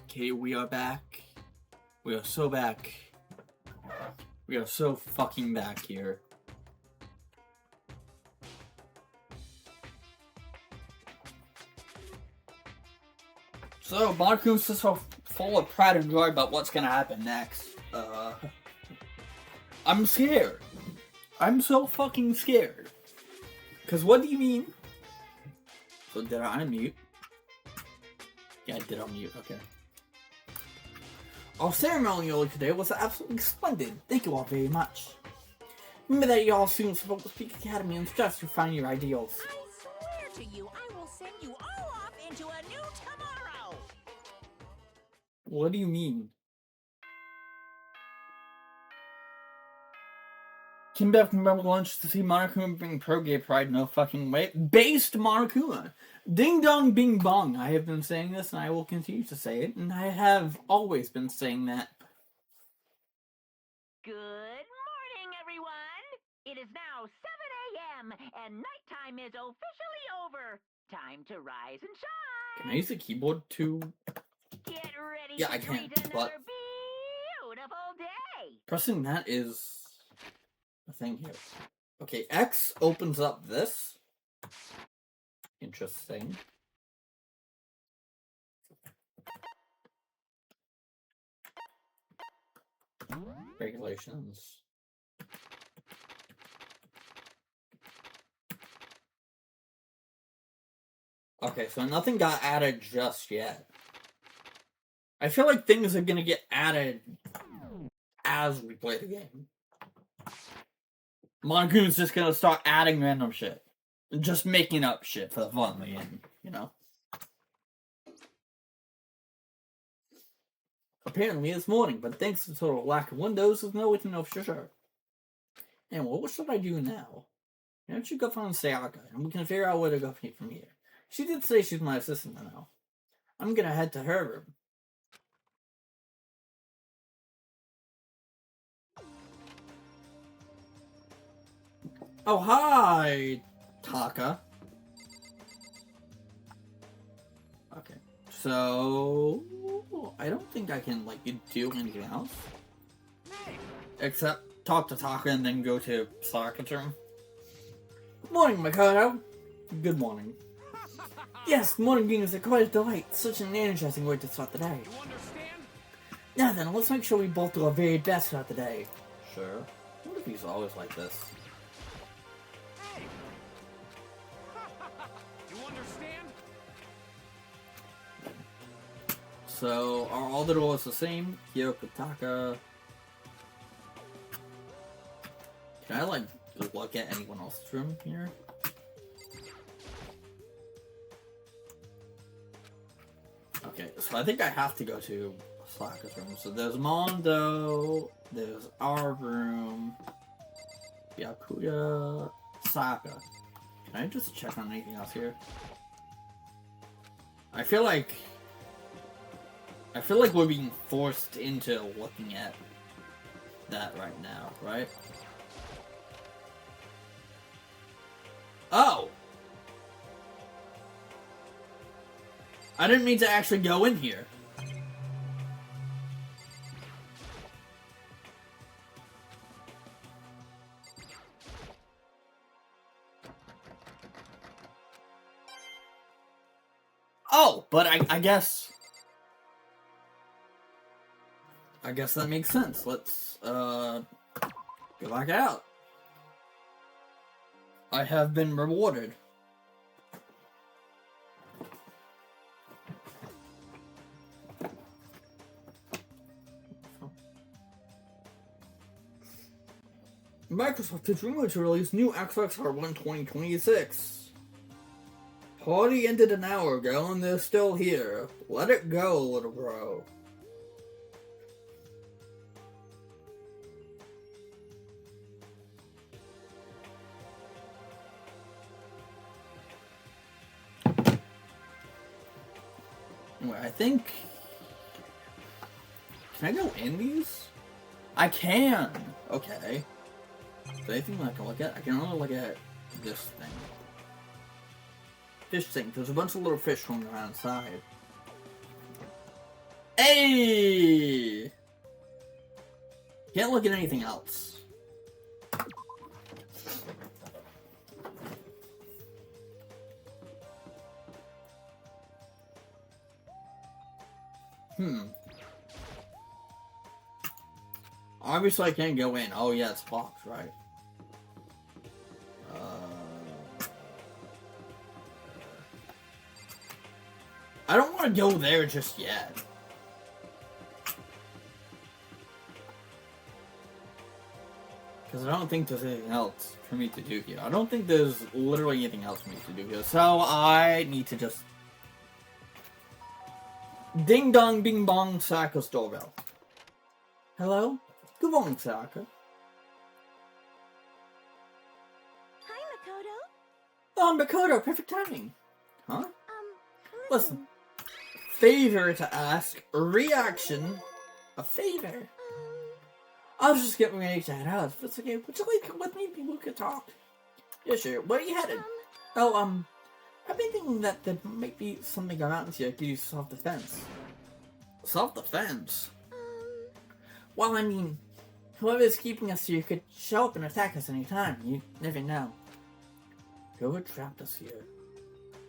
Okay, we are back. We are so back. We are so fucking back here. So, Monacoon's just so full of pride and joy about what's gonna happen next. I'm scared. I'm so fucking scared. Cause what do you mean? So did I unmute? Yeah, I did unmute, okay. Our ceremony earlier today was absolutely splendid. Thank you all very much. Remember that you all students from the Peak Academy and stress to find your ideals. I swear to you, I will send you all off into a new tomorrow! What do you mean? Came back from lunch to see Monokuma bring pro gay pride, no fucking way. Based Monokuma! Ding dong bing bong. I have been saying this and I will continue to say it, and I have always been saying that. Good morning, everyone! It is now 7 a.m. and nighttime is officially over. Time to rise and shine! Can I use the keyboard to... Get ready Yeah, to I can, greet but... another beautiful day! Pressing that is... a thing here. Okay, X opens up this. Interesting. Regulations. Okay, so nothing got added just yet. I feel like things are gonna get added as we play the game. Mongoon's just gonna start adding random shit. Just making up shit for the fun of the game, you know? Apparently it's morning, but thanks to the total lack of windows, there's no way to know for sure. And what should I do now? Why don't you go find Sayaka, and we can figure out where to go from here. She did say she's my assistant now. I'm gonna head to her room. Oh, hi, Taka. Okay, so I don't think I can like do anything else except talk to Taka and then go to Sayaka's room. Good morning, Mikado. Good morning. Yes, morning being is quite a delight. Such an energizing way to start the day. You understand? Now then, let's make sure we both do our very best throughout the day. Sure. What if he's always like this? Hey! You understand? So, are all the doors the same? Kyoko, Taka. Can I, like, look at anyone else's room here? Okay, so I think I have to go to Sayaka's room. So there's Mondo, there's our room, Byakuya, Sayaka. Can I just check on anything else here? I feel like we're being forced into looking at that right now, right? Oh! I didn't mean to actually go in here. Oh, but I guess that makes sense. Let's go back out. I have been rewarded. Microsoft is rumored to release new Xbox hardware in 2026. Party ended an hour ago and they're still here. Let it go, little bro. Anyway, I think... Can I go in these? I can! Okay. Is there anything I can look at? I can only look at this thing. Fish thing. There's a bunch of little fish swimming around inside. Hey! Can't look at anything else. Obviously I can't go in. Oh yeah, it's box, right? I don't want to go there just yet. Because I don't think there's anything else for me to do here. I don't think there's literally anything else for me to do here. So I need to just... Ding dong bing bong Saka's doorbell. Hello? Good morning, Saka. Hi, Makoto. Oh, Makoto, perfect timing. Huh? Listen. Favor to ask. Reaction. A favor. I was just getting ready to head out. If it's okay, would you like to come with me? People could talk. Yeah, sure. Where are you headed? I've been thinking that there might be something around here to use self-defense. Self-defense? Well, I mean, whoever's keeping us here could show up and attack us anytime. You never know. Whoever trapped us here.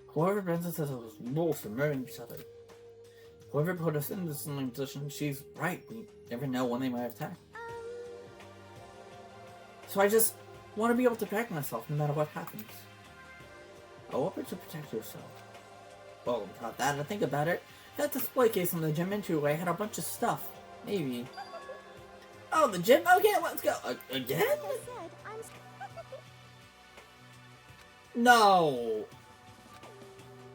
Whoever brings us as wolves for murdering each other. Whoever put us in this position, she's right. We never know when they might attack. So I just want to be able to protect myself no matter what happens. I want you to protect yourself. Well, not that. I think about it. That display case in the gym entryway had a bunch of stuff. Maybe. Oh, the gym? Okay, let's go. Again? Like I said, No.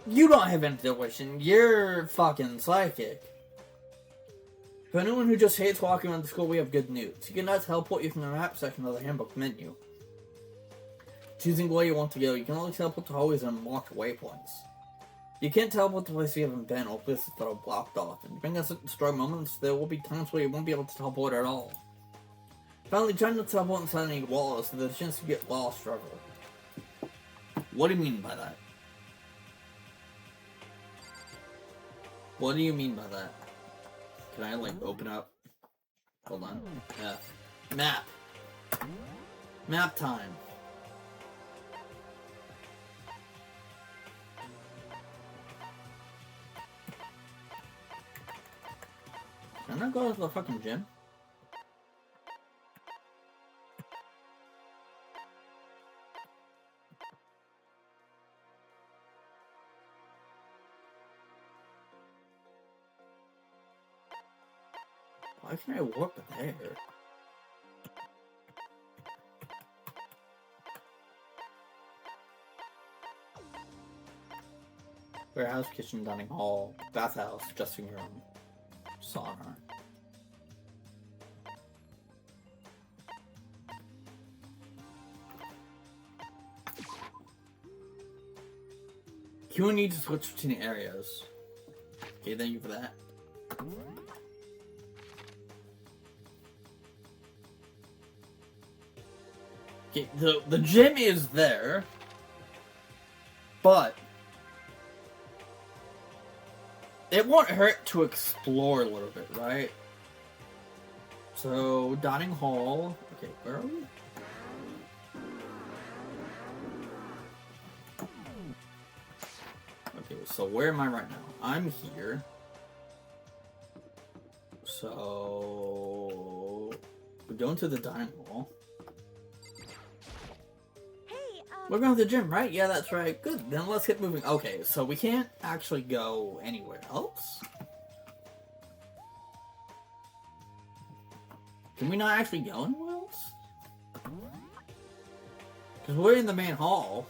You don't have intuition. You're fucking psychic. For anyone who just hates walking around the school, we have good news. You cannot teleport you from the map section of the handbook menu. Choosing where you want to go, you can only teleport to hallways and unlocked waypoints. You can't teleport to places you haven't been or places that are blocked off. And during certain destroy moments, there will be times where you won't be able to teleport at all. Finally, try not to teleport inside any walls, so there's a chance to get lost forever. What do you mean by that? What do you mean by that? Can I, like, open up? Hold on. Map. Map time. Can I go to the fucking gym? Why can I warp there? Warehouse, kitchen, dining hall, bathhouse, dressing room, sauna. You will need to switch between areas. Okay, thank you for that. Okay, the gym is there, but it won't hurt to explore a little bit, right? So, dining hall. Okay, where are we? Okay, so where am I right now? I'm here. So, we're going to the dining hall. We're going to the gym, right? Yeah, that's right. Good, then let's get moving. Okay, so we can't actually go anywhere else? Can we not actually go anywhere else? Because we're in the main hall.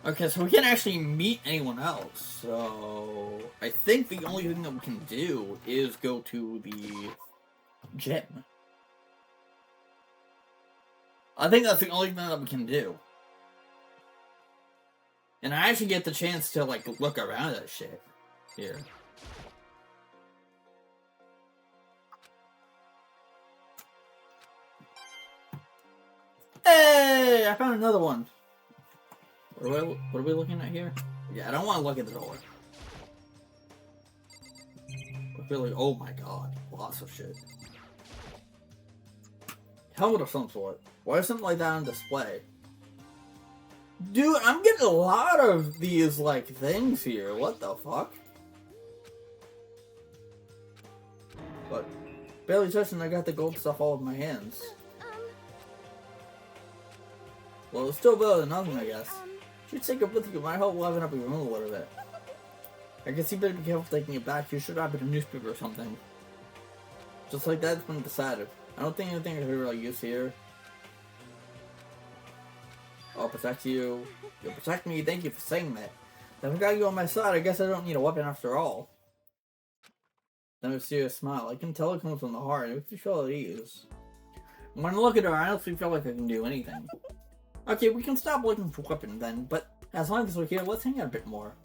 Okay, so we can't actually meet anyone else, so I think the only thing that we can do is go to the gym. I think that's the only thing that we can do. And I actually get the chance to, like, look around at shit here. Hey, I found another one. What are we looking at here? Yeah, I don't want to look at the door. I feel like, oh my god, lots of shit. Helmet of some sort. Why is something like that on display? Dude, I'm getting a lot of these, like, things here. What the fuck? But, barely touching, I got the gold stuff all over my hands. Well, it's still better than nothing, I guess. Should take it with you. Might help liven up your room a little bit. I guess you better be careful taking it back. You should wrap it in a newspaper or something. Just like that's been decided. I don't think anything I could really use here. I'll protect you. You'll protect me. Thank you for saying that. If I got you on my side, I guess I don't need a weapon after all. Then a serious smile. I can tell it comes from the heart. It makes me feel at ease. When I look at her, I honestly feel like I can do anything. Okay, we can stop looking for weapons then, but as long as we're here, let's hang out a bit more.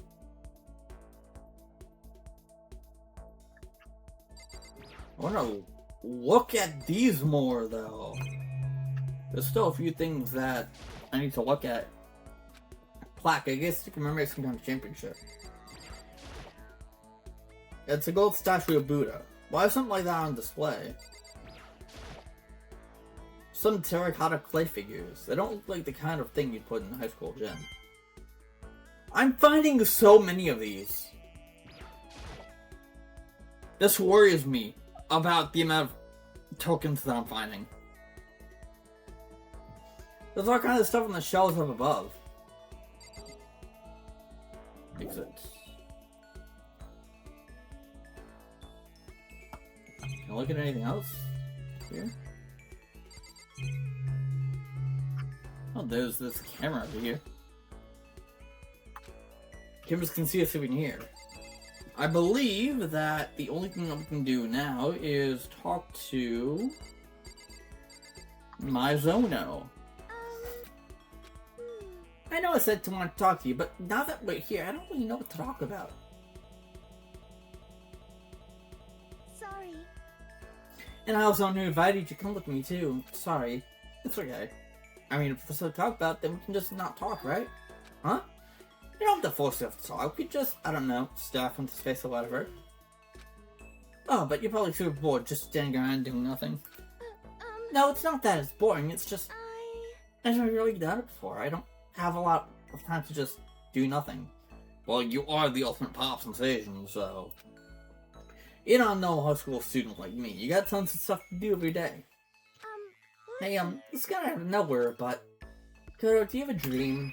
I wanna look at these more, though. There's still a few things that I need to look at. Plaque, I guess you can remember some kind of championship. It's a gold statue of Buddha. Why is something like that on display? Some terracotta clay figures. They don't look like the kind of thing you'd put in a high school gym. I'm finding so many of these. This worries me about the amount of tokens that I'm finding. There's all kinds of stuff on the shelves up above. Makes sense. Can I look at anything else here? Oh, there's this camera over here. Cameras can see us even here. I believe that the only thing that we can do now is talk to Mizono. I know I said to want to talk to you, but now that we're here, I don't really know what to talk about. Sorry. And I also invited you to come with me too. Sorry. It's okay. I mean, if there's something to talk about, then we can just not talk, right? Huh? You don't have to force yourself to talk. We could just, I don't know, stare off into space or whatever. Oh, but you're probably super bored just standing around doing nothing. No, it's not that it's boring. It's just I've never really done it before. I don't have a lot of time to just do nothing. Well, you are the ultimate pop sensation, so you're not a normal high school student like me. You got tons of stuff to do every day. Hey, it's kind of out of nowhere, but Koto, do you have a dream?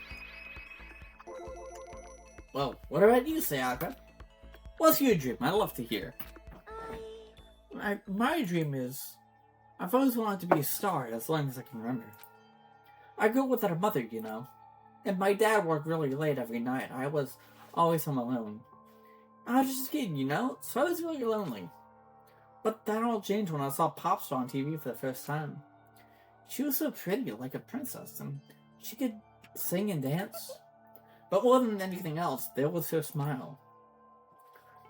Well, what about you, Sayaka? What's your dream? I'd love to hear. My dream is I've always wanted to be a star as long as I can remember. I grew up without a mother, you know, and my dad worked really late every night. I was always home alone. I was just a kid, you know, so I was really lonely. But that all changed when I saw Popstar on TV for the first time. She was so pretty, like a princess, and she could sing and dance. But more than anything else, there was her smile.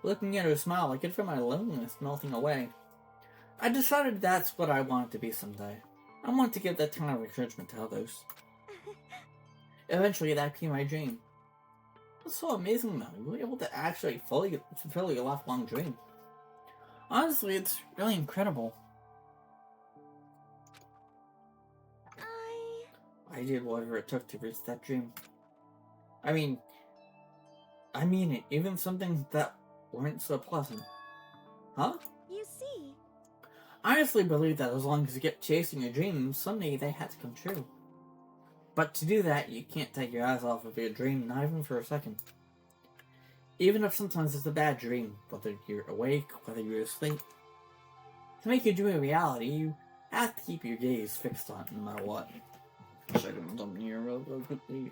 Looking at her smile, I could feel my loneliness melting away. I decided that's what I wanted to be someday. I wanted to give that kind of encouragement to others. Eventually, that became my dream. It's so amazing, though. You were able to actually fully fulfill your lifelong dream. Honestly, it's really incredible. I did whatever it took to reach that dream. I mean it. Even something that weren't so pleasant. Huh? You see. I honestly believe that as long as you keep chasing your dreams, someday they had to come true. But to do that, you can't take your eyes off of your dream, not even for a second. Even if sometimes it's a bad dream, whether you're awake, whether you're asleep. To make your dream a reality, you have to keep your gaze fixed on it no matter what. Checking something here real quickly.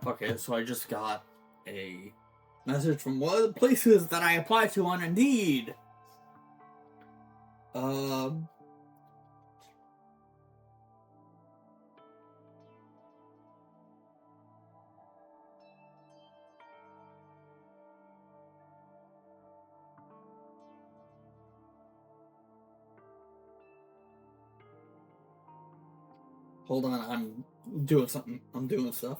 Okay, so I just got a message from one of the places that I applied to on Indeed. Hold on, I'm doing something. I'm doing stuff.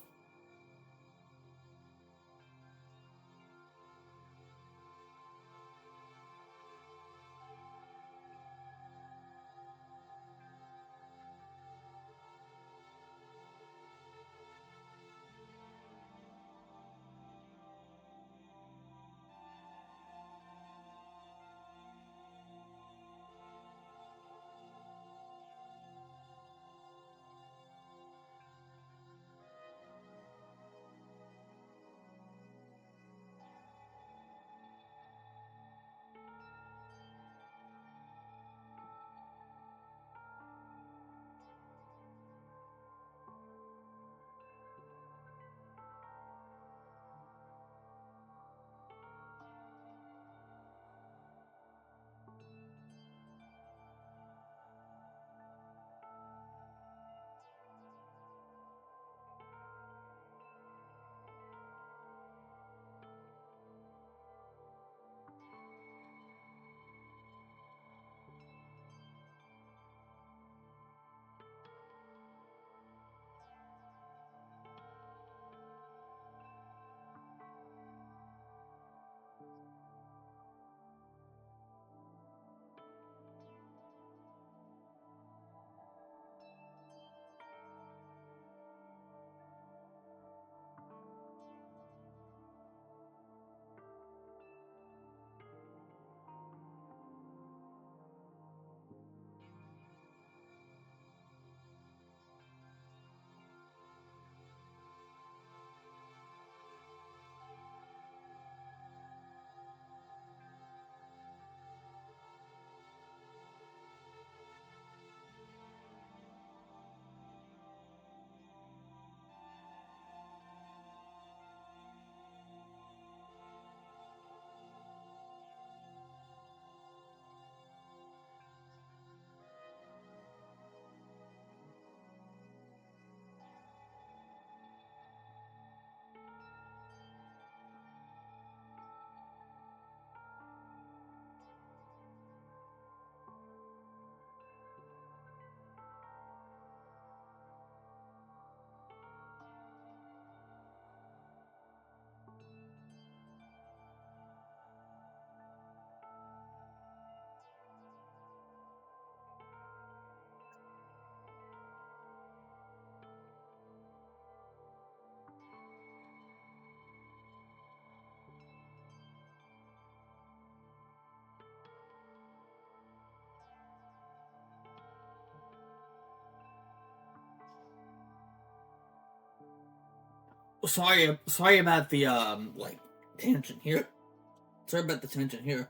Sorry about the like tangent here. Sorry about the tangent here.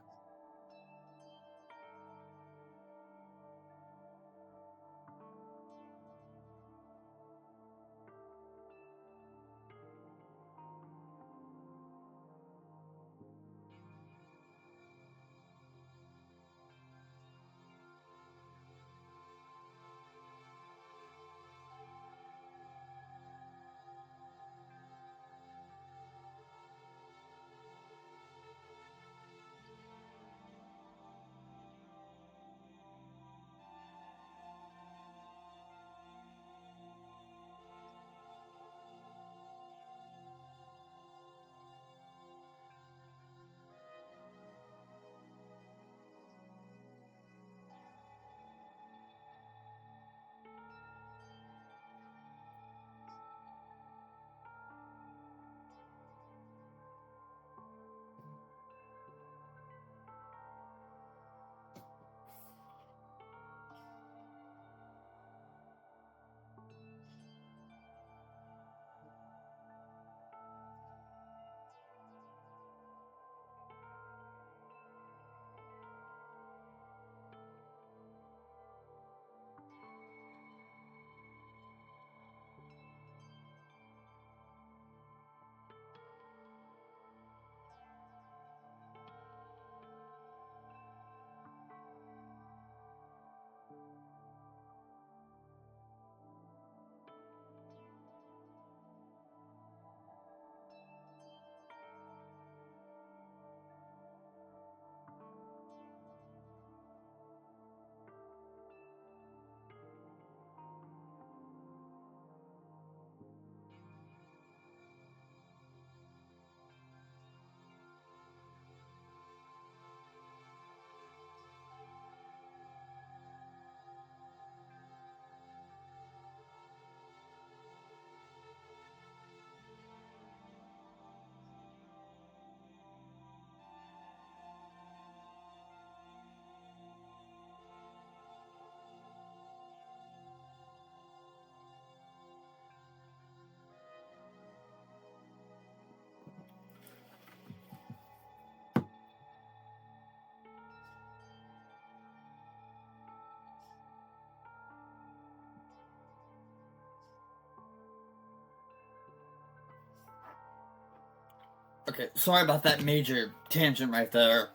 Okay, sorry about that major tangent right there.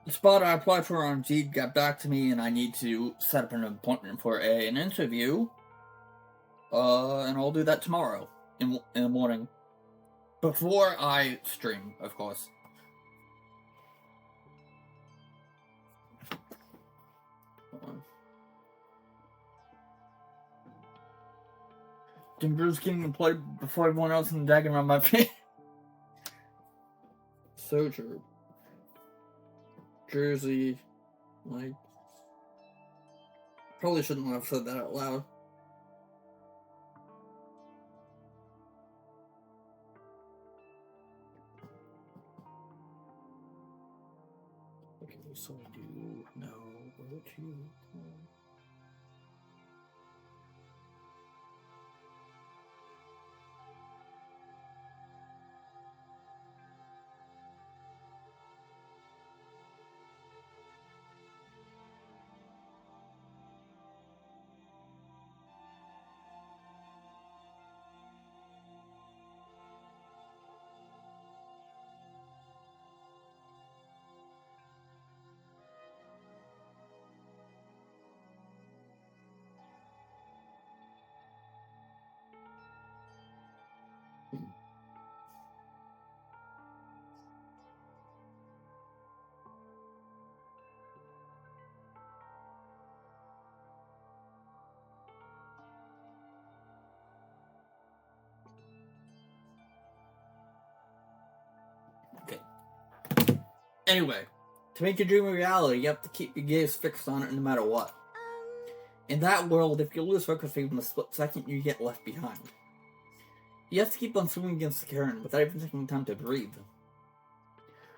The spot I applied for on Indeed got back to me, and I need to set up an appointment for an interview. And I'll do that tomorrow in the morning. Before I stream, of course. Hold on. Denver's getting employed before everyone else in the Danganronpa fan. So true. Jersey, like, probably shouldn't have said that out loud. Okay, so I do know where to. Okay. Anyway, to make your dream a reality, you have to keep your gaze fixed on it no matter what. In that world, if you lose focus for even a split second, you get left behind. You have to keep on swimming against the current without even taking time to breathe.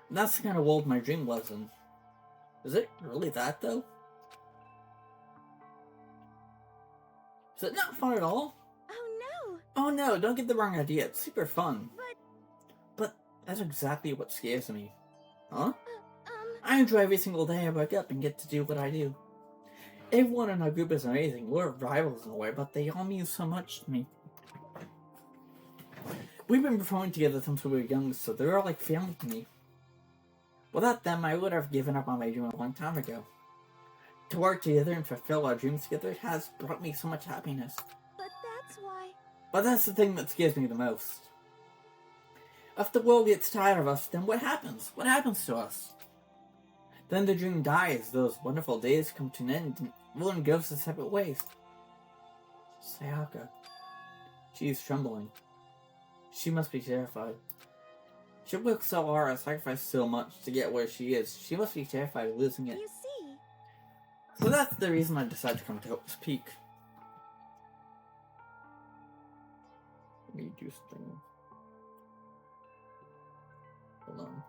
And that's the kind of world my dream lives in. Is it really that, though? Is it not fun at all? Oh no! Oh no, don't get the wrong idea, it's super fun. But that's exactly what scares me. Huh? I enjoy every single day I wake up and get to do what I do. Everyone in our group is amazing. We're rivals in a way, but they all mean so much to me. We've been performing together since we were young, so they're all like family to me. Without them, I would have given up on my dream a long time ago. To work together and fulfill our dreams together has brought me so much happiness. But that's why... But that's the thing that scares me the most. If the world gets tired of us, then what happens? What happens to us? Then the dream dies, those wonderful days come to an end, and everyone goes their separate ways. Sayaka. She is trembling. She must be terrified. She worked so hard and sacrificed so much to get where she is. She must be terrified of losing it. You see... So that's the reason I decided to come to Hope's Peak. Let me do something. Hold on.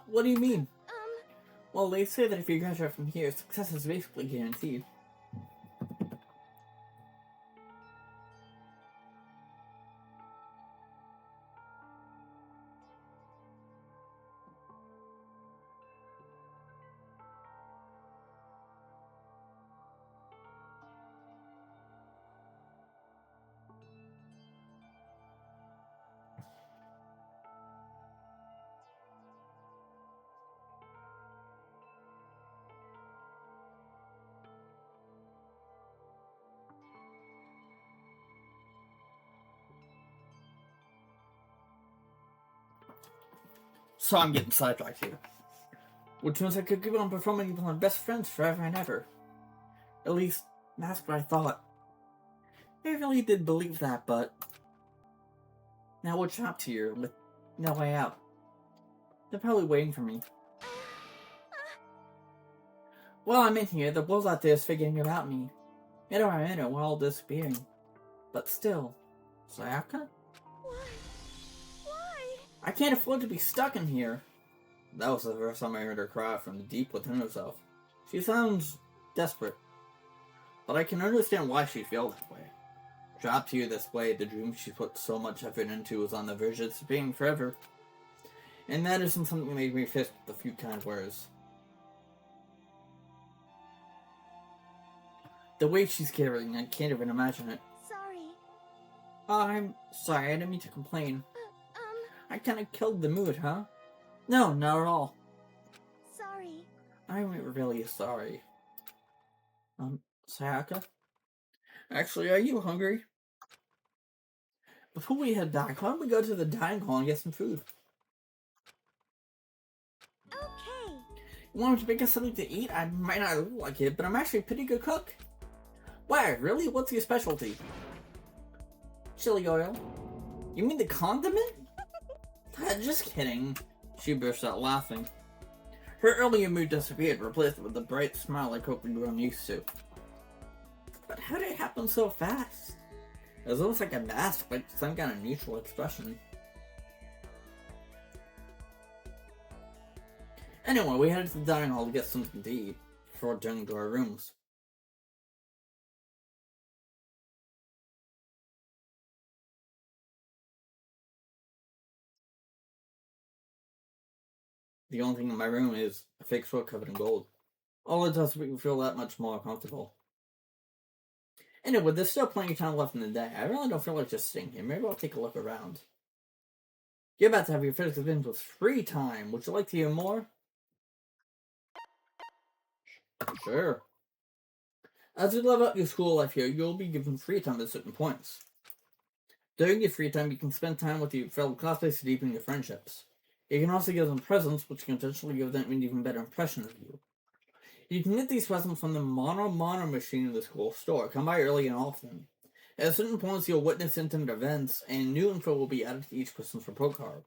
What do you mean? Well, they say that if you graduate from here, success is basically guaranteed. So I'm getting sidetracked here. Which means I could keep on performing with my best friends forever and ever. At least, that's what I thought. I really did believe that, but... Now we're trapped here, with no way out. They're probably waiting for me. While I'm in here, the world out there is figuring about me. In or I'm in it, we're all disappearing. But still, Sayaka? Why? I can't afford to be stuck in here. That was the first time I heard her cry from deep within herself. She sounds desperate. But I can understand why she feels that way. Trapped here this way, the dream she put so much effort into was on the verge of disappearing forever. And that isn't something that made me fist with a few kind words. The way she's carrying, I can't even imagine it. Sorry. I'm sorry, I didn't mean to complain. I kinda killed the mood, huh? No, not at all. Sorry. I'm really sorry. Sayaka? Actually, are you hungry? Before we head back, why don't we go to the dining hall and get some food? Okay. You want to make us something to eat? I might not look like it, but I'm actually a pretty good cook. Why, really? What's your specialty? Chili oil. You mean the condiment? Just kidding. She burst out laughing. Her earlier mood disappeared, replaced with the bright smile like Hope had grown used to. But how did it happen so fast? It was almost like a mask, like some kind of neutral expression. Anyway, we headed to the dining hall to get something to eat before returning to our rooms. The only thing in my room is a fake sword covered in gold. All it does make me feel that much more comfortable. Anyway, there's still plenty of time left in the day. I really don't feel like just sitting here. Maybe I'll take a look around. You're about to have your physical games with free time. Would you like to hear more? Sure. As you level up your school life here, you'll be given free time at certain points. During your free time, you can spend time with your fellow classmates to deepen your friendships. You can also give them presents, which can potentially give them an even better impression of you. You can get these presents from the Mono machine in the school store. Come by early and often. At certain points, you'll witness intimate events, and new info will be added to each person's report card.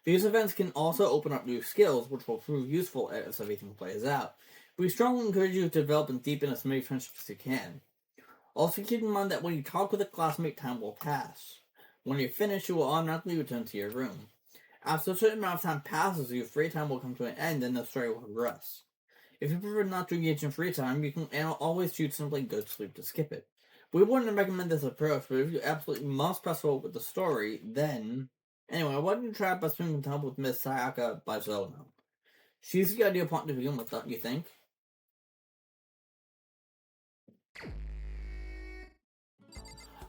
These events can also open up new skills, which will prove useful as everything plays out. We strongly encourage you to develop and deepen as many friendships as you can. Also keep in mind that when you talk with a classmate, time will pass. When you're finished, you will automatically return to your room. After a certain amount of time passes, your free time will come to an end and the story will progress. If you prefer not to engage in free time, you can always choose simply go to sleep to skip it. We wouldn't recommend this approach, but if you absolutely must press forward with the story, then... Anyway, why don't you try by spending time with Miss Sayaka by Zono? She's the ideal partner to begin with, don't you think?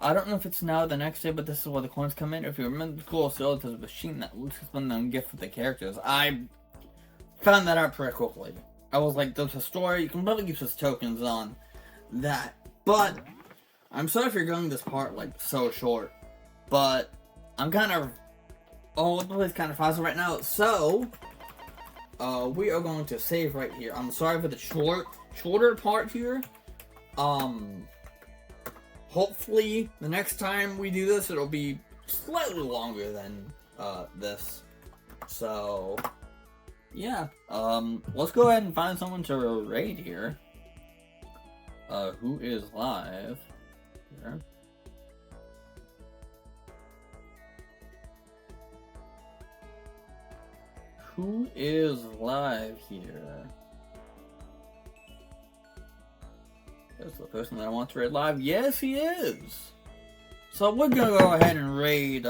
I don't know if it's now or the next day, but this is where the coins come in. If you remember the cool still, there's a machine that looks to spend them gift for the characters. I found that out pretty quickly. I was like, there's a story, you can probably use his tokens on that. But, I'm sorry if you're going this part, like, so short. But, I'm kind of all over the place, kind of fast right now. So, we are going to save right here. I'm sorry for the shorter part here. Hopefully, the next time we do this, it'll be slightly longer than, this. So, yeah. Let's go ahead and find someone to raid here. Who is live? Here. who is live here? Is the person that I want to raid live? Yes, he is! So we're gonna go ahead and raid,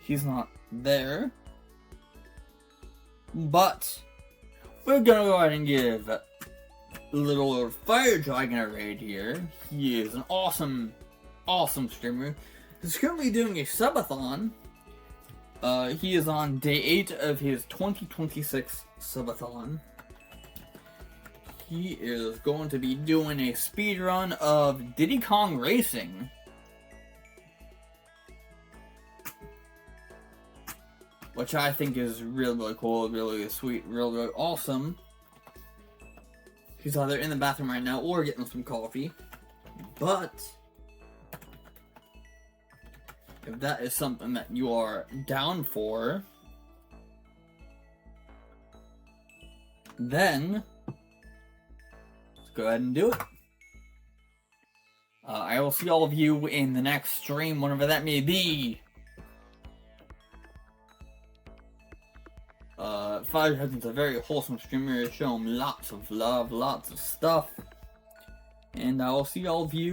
he's not there. But, we're gonna go ahead and give little Fire Dragon a raid here. He is an awesome streamer. He's currently doing a subathon. He is on day 8 of his 2026 subathon. He is going to be doing a speedrun of Diddy Kong Racing. Which I think is really cool, really sweet, really awesome. He's either in the bathroom right now or getting some coffee. But if that is something that you are down for, then let's go ahead and do it. I will see all of you in the next stream, whenever that may be. Fire Dragon's a very wholesome streamer. Show him lots of love, lots of stuff. And I will see all of you